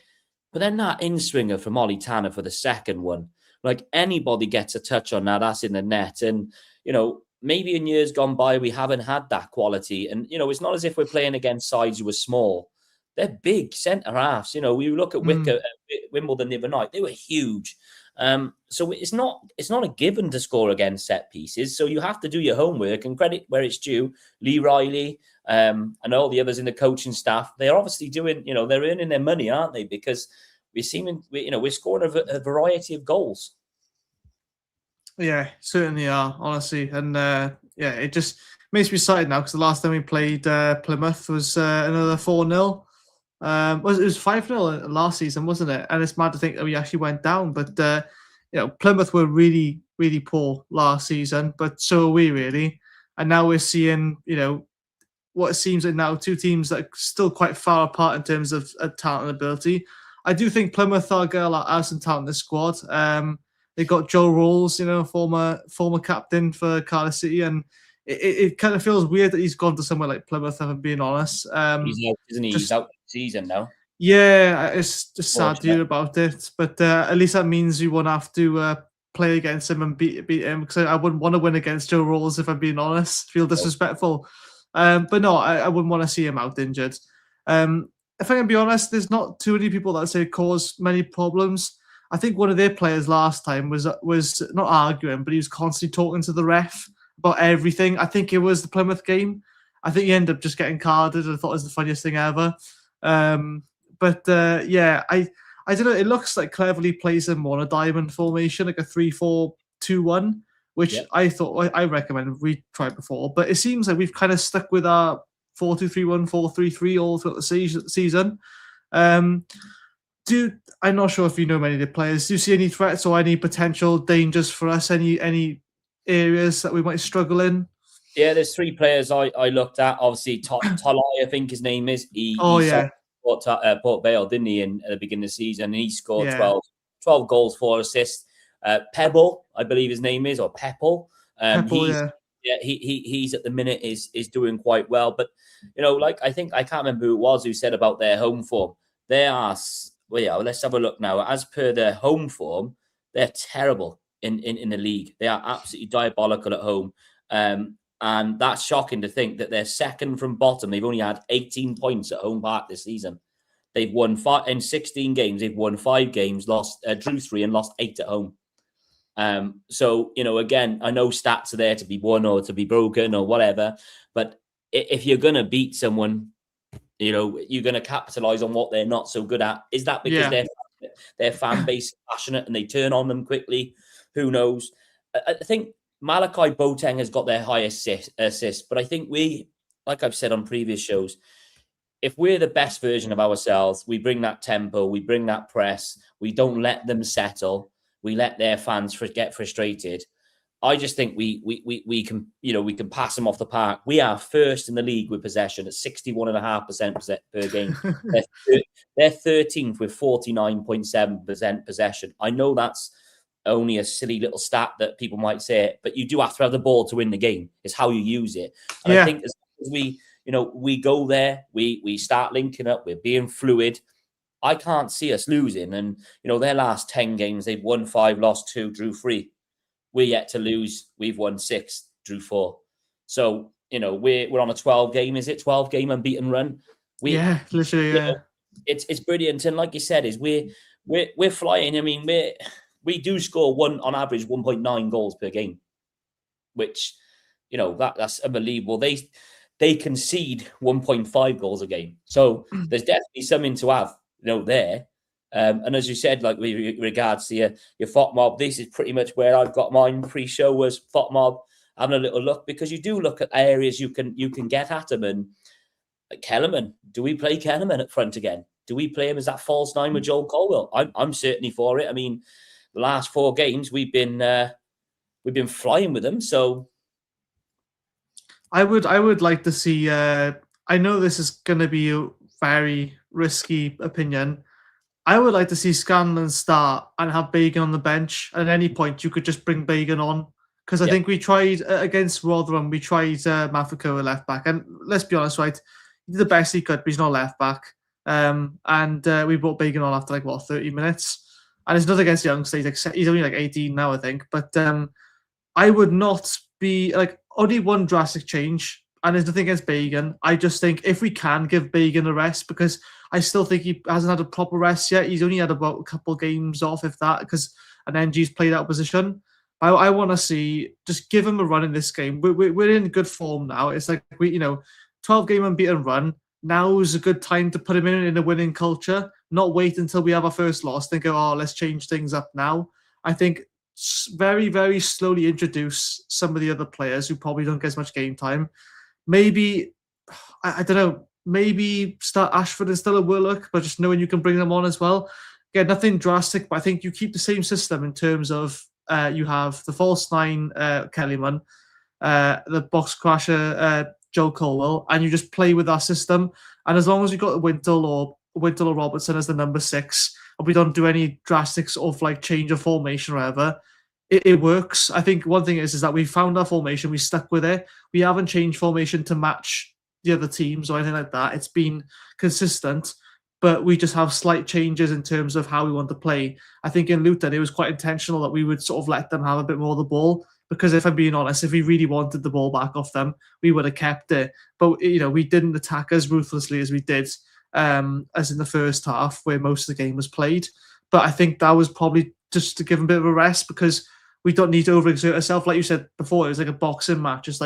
But then that in-swinger from Ollie Tanner for the second one, like anybody gets a touch on that, that's in the net. And, maybe in years gone by, we haven't had that quality. And, it's not as if we're playing against sides who are small. They're big centre-halves. We look at Wimbledon the other night, they were huge. So it's not a given to score against set pieces. So you have to do your homework, and credit where it's due. Lee Riley and all the others in the coaching staff, they're obviously doing, they're earning their money, aren't they? Because we're scoring a variety of goals. Yeah, certainly are, honestly. And it just makes me excited now, because the last time we played Plymouth was another 4-0. It was 5-0 last season, wasn't it? And it's mad to think that we actually went down. But Plymouth were really, really poor last season, but so are we, really. And now we're seeing, what it seems like now 2 teams that are still quite far apart in terms of talent and ability. I do think Plymouth are some talent in the squad. They got Joe Rolls, former captain for Cardiff City, and it kind of feels weird that he's gone to somewhere like Plymouth, if I'm being honest. He's out, isn't he? He's out the season now. Yeah, it's just sad to hear about it. But at least that means you won't have to play against him and beat him, because I wouldn't want to win against Joe Rolls, if I'm being honest. Feel disrespectful. But no, I wouldn't want to see him out injured. If I can be honest, there's not too many people that say cause many problems. I think one of their players last time was not arguing, but he was constantly talking to the ref about everything. I think it was the Plymouth game. I think he ended up just getting carded. I thought it was the funniest thing ever. I don't know. It looks like cleverly plays him on a diamond formation, like a 3-4-2-1, which I recommend we tried before. But it seems like we've kind of stuck with our 4-2-3-1, 4-3-3 all throughout the season. I'm not sure if you know many of the players. Do you see any threats or any potential dangers for us? Any areas that we might struggle in? Yeah, there's 3 players I looked at. Obviously, Tolai, I think his name is. He Port Vale, didn't he, at the beginning of the season? And he scored 12 goals, 4 assists. Pebble, I believe his name is, or Pepple. He's at the minute is doing quite well. But, I think, I can't remember who it was who said about their home form. They are, let's have a look now. As per their home form, they're terrible in the league. They are absolutely diabolical at home. And that's shocking to think that they're second from bottom. They've only had 18 points at home park this season. They've won 5 in 16 games. They've won 5 games, drew 3 and lost 8 at home. So, again, I know stats are there to be won or to be broken or whatever, but if you're going to beat someone, you're going to capitalize on what they're not so good at. Is that because their fan base is passionate and they turn on them quickly? Who knows? I think Malachi Boateng has got their highest assist, but I think like I've said on previous shows, if we're the best version of ourselves, we bring that tempo, we bring that press, we don't let them settle, we let their fans get frustrated. I just think we can pass them off the park. We are first in the league with possession at 61.5% per game. They're 13th with 49.7% possession. I know that's only a silly little stat that people might say it, but you do have to have the ball to win the game. It's how you use it. And I think as we go there, we start linking up, we're being fluid. I can't see us losing. And, their last 10 games, they've won 5, lost 2, drew 3. We're yet to lose. We've won 6, drew 4. So, we're on a 12 game unbeaten run. Literally. It's brilliant. And like you said, we're flying. I mean, we do score on average 1.9 goals per game, which, that's unbelievable. They concede 1.5 goals a game. So there's definitely something to have, there. And as you said, like with regards to your FOTMob, this is pretty much where I've got mine pre-show was FOTMob, having a little look, because you do look at areas you can get at them. And Kellerman, do we play Kellerman at front again? Do we play him as that false 9 with Joel Colwell? I'm certainly for it. I mean, the last 4 games we've been flying with them. So I would like to see. I know this is going to be a very risky opinion. I would like to see Scanlon start and have Bagan on the bench. At any point, you could just bring Bagan on, because I think we tried against Rotherham. We tried Mafiko at left back, and let's be honest, right? He did the best he could, but he's not left back. And we brought Bagan on after 30 minutes. And it's not against youngster. He's only 18 now, I think. But I would not be only one drastic change, and there's nothing against Bagan. I just think if we can give Bagan a rest, because I still think he hasn't had a proper rest yet. He's only had about a couple of games off, if that, because an NG's played out of position. I want to see, just give him a run in this game. We're in good form now. It's 12 game unbeaten run. Now's a good time to put him in a winning culture, not wait until we have our first loss, then go, let's change things up now. I think very, very slowly introduce some of the other players who probably don't get as much game time. Maybe, I don't know, maybe start Ashford instead of Willock, but just knowing you can bring them on as well. Again, nothing drastic, but I think you keep the same system in terms of you have the false 9, Kellyman, the box crasher, Joe Colwell, and you just play with that system. And as long as you've got Wintle or Robertson as the number 6, and we don't do any drastic sort of change of formation or whatever, it works. I think one thing is that we found our formation, we stuck with it. We haven't changed formation to match the other teams or anything like that. It's been consistent, but we just have slight changes in terms of how we want to play. I think in Luton, it was quite intentional that we would sort of let them have a bit more of the ball, because if I'm being honest, if we really wanted the ball back off them, we would have kept it. But, we didn't attack as ruthlessly as we did, as in the first half where most of the game was played. But I think that was probably just to give them a bit of a rest, because we don't need to overexert ourselves. Like you said before, it was like a boxing match. It's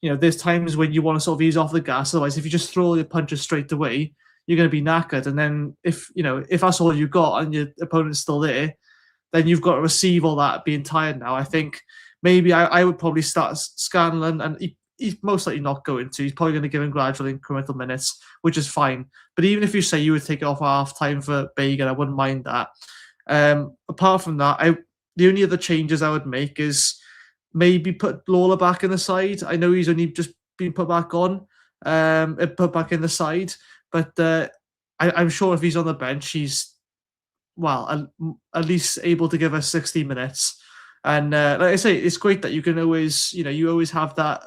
there's times when you want to sort of ease off the gas. Otherwise, if you just throw your punches straight away, you're going to be knackered. And then if that's all you got and your opponent's still there, then you've got to receive all that being tired now. I think maybe I would probably start Scanlon, and he's most likely not going to. He's probably going to give him gradual incremental minutes, which is fine. But even if you say you would take it off half time for Bagan, I wouldn't mind that. Apart from that, the only other changes I would make is maybe put Lawler back in the side. I know he's only just been put back on, put back in the side, but I'm sure if he's on the bench, he's at least able to give us 60 minutes. And like I say, it's great that you can always, you always have that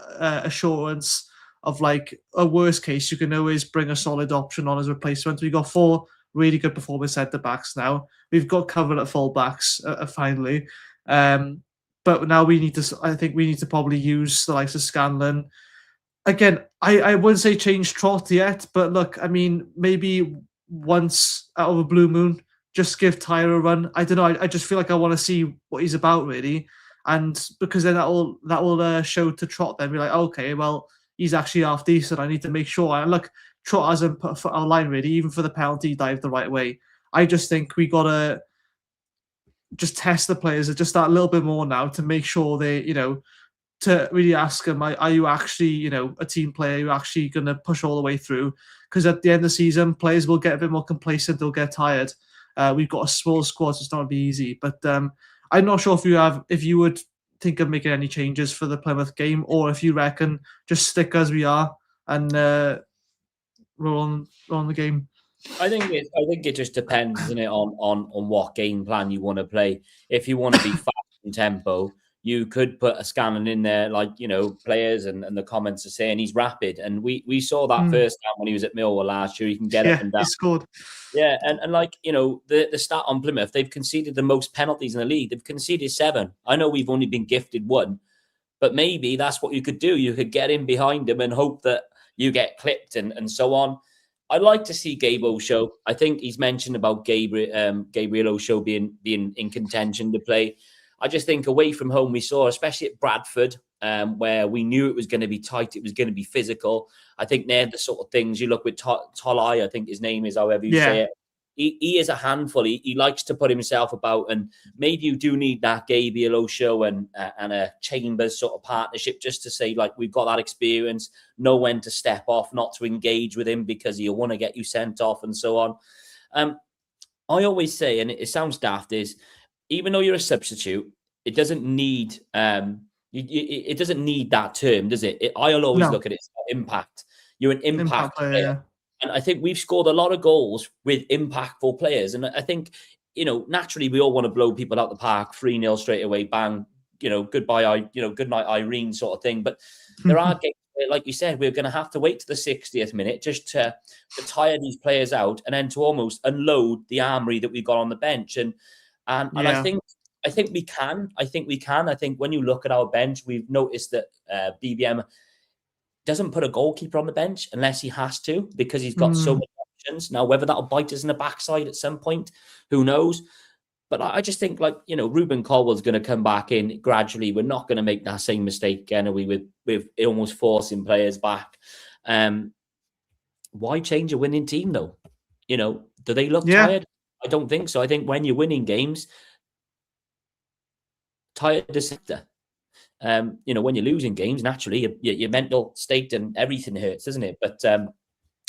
assurance of a worst case, you can always bring a solid option on as replacement. We've got 4 really good performing centre backs now. We've got covered at full backs finally. But now I think we need to probably use the likes of Scanlon. Again, I wouldn't say change Trot yet, but look, I mean, maybe once out of a blue moon, just give Tyre a run. I don't know. I just feel like I want to see what he's about, really. And because then that will show to Trot, then be like, okay, well, he's actually half decent. I need to make sure. And look, Trot hasn't put a foot out of line, really, even for the penalty, he dived the right way. I just think we got to just test the players just that little bit more now to make sure they, to really ask them, are you actually, a team player? Are you actually going to push all the way through? Because at the end of the season, players will get a bit more complacent. They'll get tired. We've got a small squad, so it's not going to be easy. But I'm not sure if you would think of making any changes for the Plymouth game, or if you reckon just stick as we are and roll on the game. I think it just depends, isn't it, on what game plan you want to play. If you want to be fast and tempo, you could put a Scanlon in there, like, players and the comments are saying he's rapid. And we saw that first time when he was at Millwall last year. He can get up and down. He scored. Yeah, and the stat on Plymouth, they've conceded the most penalties in the league. They've conceded 7. I know we've only been gifted 1, but maybe that's what you could do. You could get in behind him and hope that you get clipped and so on. I'd like to see Gabe O'Show. I think he's mentioned about Gabriel O'Show being in contention to play. I just think away from home, we saw, especially at Bradford, where we knew it was going to be tight, it was going to be physical. I think they're the sort of things you look with Tolai, I think his name is, however you say it. He is a handful. He likes to put himself about, and maybe you do need that Gabriel O'Show and a Chambers sort of partnership just to say, like, we've got that experience, know when to step off, not to engage with him because he'll want to get you sent off and so on. I always say, and it sounds daft, is even though you're a substitute, it doesn't need it doesn't need that term, does it? I'll always look at it as impact. You're an impact player. Yeah. And I think we've scored a lot of goals with impactful players. And I think, naturally we all want to blow people out the park, 3-0 straight away, bang, goodbye, good night, Irene sort of thing. But there are games where, like you said, we're going to have to wait to the 60th minute just to tire these players out and then to almost unload the armory that we've got on the bench. And I think we can. I think when you look at our bench, we've noticed that BBM doesn't put a goalkeeper on the bench unless he has to, because he's got so many options. Now, whether that'll bite us in the backside at some point, who knows? But I just think, Ruben Colwell's going to come back in gradually. We're not going to make that same mistake again, are we, with almost forcing players back. Why change a winning team, though? Do they look tired? I don't think so. I think when you're winning games, tired is sector. When you're losing games, naturally, your mental state and everything hurts, doesn't it? But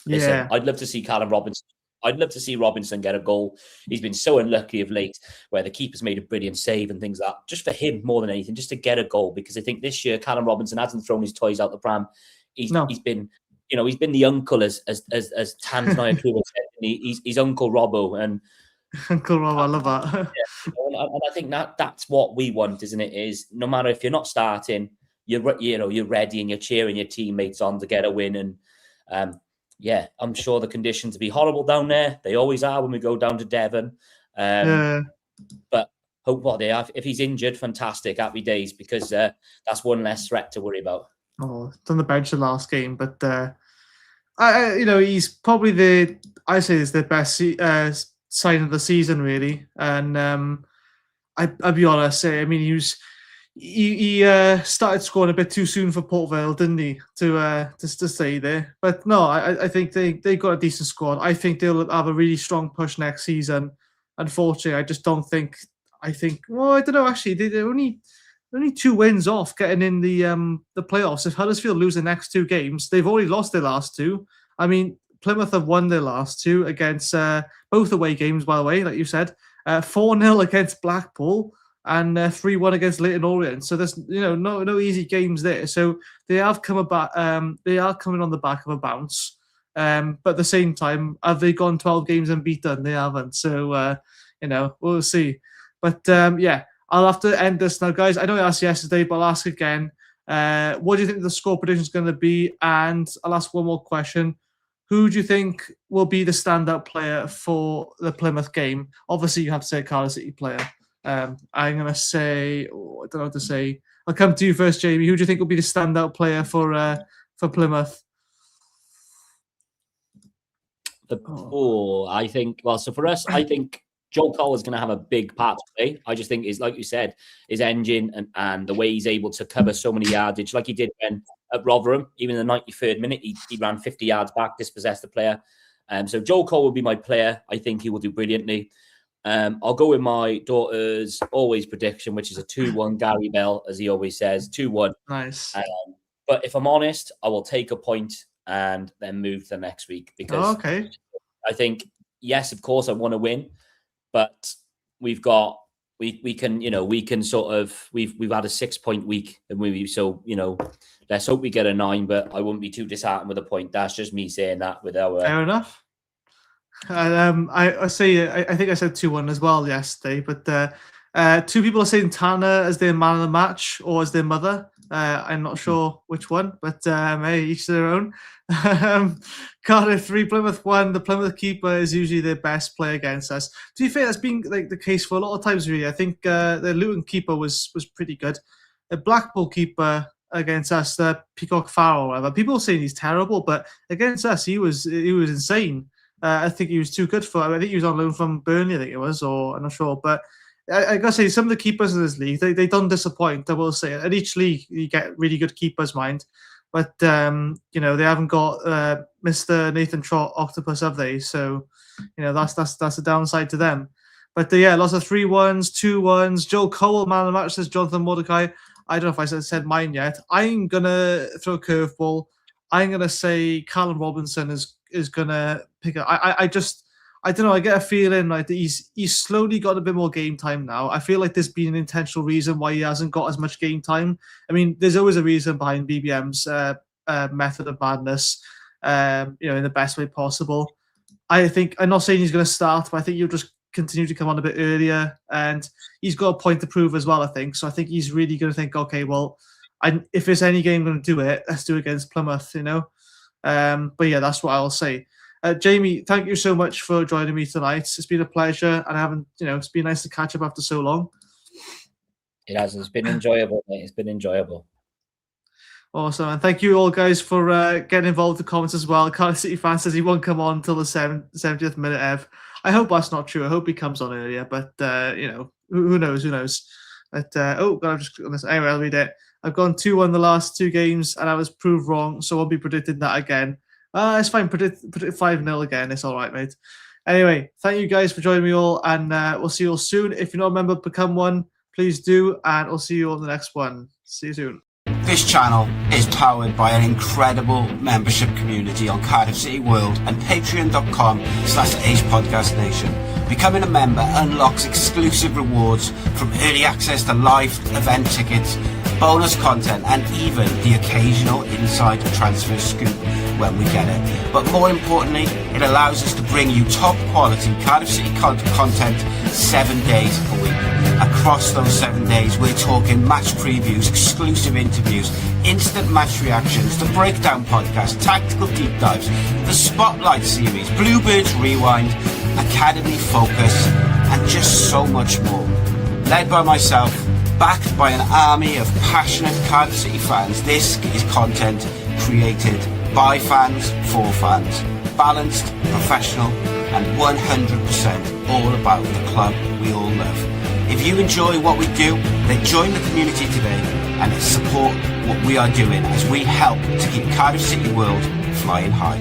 listen, I'd love to see Callum Robinson. I'd love to see Robinson get a goal. He's been so unlucky of late, where the keeper's made a brilliant save and things like that. Just for him, more than anything, just to get a goal, because I think this year Callum Robinson hasn't thrown his toys out the pram. He's been, he's been the uncle, as Tanzania Kua said. He's Uncle Robbo, and Uncle Rob, I love that. And I think that's what we want, isn't it? Is no matter if you're not starting, you're ready and you're cheering your teammates on to get a win. And I'm sure the conditions will be horrible down there. They always are when we go down to Devon. But hope what they have. If he's injured, fantastic, happy days, because that's one less threat to worry about. Oh, it's on the bench the last game, but he's probably is the best sign of the season, really. And I'll be honest, I mean, he started scoring a bit too soon for Port Vale, didn't he, to stay there. But no, I think they got a decent squad. I think they'll have a really strong push next season. Unfortunately, I just don't think. I don't know. Actually, they're only 2 wins off getting in the playoffs. If Huddersfield lose the next 2 games, they've already lost their last 2. I mean, Plymouth have won their last 2 against both away games, by the way, like you said. 4-0 against Blackpool and 3-1 against Leyton Orient. So there's no easy games there. So they have come about. They are coming on the back of a bounce. But at the same time, have they gone 12 games unbeaten? They haven't. So we'll see. But I'll have to end this now, guys. I know I asked yesterday, but I'll ask again. What do you think the score prediction is going to be? And I'll ask one more question. Who do you think will be the standout player for the Plymouth game? Obviously, you have to say a Cardiff City player. I'm going to say, I don't know what to say. I'll come to you first, Jamie. Who do you think will be the standout player for Plymouth? I think, well, so for us, I think Joe Cole is going to have a big part to play. I just think, is like you said, his engine and the way he's able to cover so many yardage, like he did when at Rotherham, even in the 93rd minute, he ran 50 yards back, dispossessed the player. So Joe Cole will be my player. I think he will do brilliantly. I'll go with my daughter's always prediction, which is a 2-1 Gary Bell, as he always says, 2-1. Nice. But if I'm honest, I will take a point and then move to the next week because I think, yes, of course, I want to win, but we've had a 6-point week, so let's hope we get a 9. But I wouldn't be too disheartened with a point. That's just me saying that. Fair enough. I think I said 2-1 as well yesterday, but 2 people are saying Tanner as their man of the match or as their mother. I'm not sure which one, but hey, each to their own. Cardiff 3, Plymouth 1. The Plymouth keeper is usually their best player against us. To be fair, that's been like the case for a lot of times. Really, I think the Luton keeper was pretty good. The Blackpool keeper against us, the Peacock Farrell, whatever. People are saying he's terrible, but against us, he was insane. I think he was too good for. I think he was on loan from Burnley. I think it was, or I'm not sure, but. I gotta say, some of the keepers in this league, they don't disappoint. I will say, at each league you get really good keepers, mind, but they haven't got Mr. Nathan Trott Octopus, have they? So that's a downside to them. But lots of 3-1s, 2-1s. Joe Cole, man of the match, says Jonathan Mordecai. I don't know if I said mine yet. I'm gonna throw a curveball. I'm gonna say Callum Robinson is gonna pick up. I don't know. I get a feeling like he's slowly got a bit more game time now. I feel like there's been an intentional reason why he hasn't got as much game time. I mean, there's always a reason behind BBM's method of madness, in the best way possible. I'm not saying he's going to start, but I think he'll just continue to come on a bit earlier, and he's got a point to prove as well, I think. So I think he's really going to think, okay, well, if there's any game going to do it, let's do it against Plymouth, But yeah, that's what I'll say. Jamie, thank you so much for joining me tonight. It's been a pleasure, and it's been nice to catch up after so long. It has. It's been enjoyable, mate. It's been enjoyable. Awesome, and thank you all guys for getting involved in the comments as well. Cardiff City fan says he won't come on until the 70th minute. Ev, I hope that's not true. I hope he comes on earlier, but who knows? Who knows? But I've just anyway. I'll read it. I've gone 2-1 the last 2 games, and I was proved wrong, so I'll be predicting that again. It's fine. Predict 5-0 again. It's all right, mate. Anyway, thank you guys for joining me all, and we'll see you all soon. If you're not a member, become one. Please do, and I'll see you on the next one. See you soon. This channel is powered by an incredible membership community on Cardiff City World and patreon.com/AcePodcastNation. Becoming a member unlocks exclusive rewards from early access to live event tickets, bonus content, and even the occasional inside transfer scoop when we get it. But more importantly, it allows us to bring you top quality Cardiff City content 7 days a week. Across those 7 days, we're talking match previews, exclusive interviews, instant match reactions, the breakdown podcast, tactical deep dives, the spotlight series, Bluebirds Rewind, Academy Focus, and just so much more. Led by myself, backed by an army of passionate Cardiff City fans, this is content created by fans, for fans, balanced, professional, and 100% all about the club we all love. If you enjoy what we do, then join the community today and support what we are doing as we help to keep Cardiff City World flying high.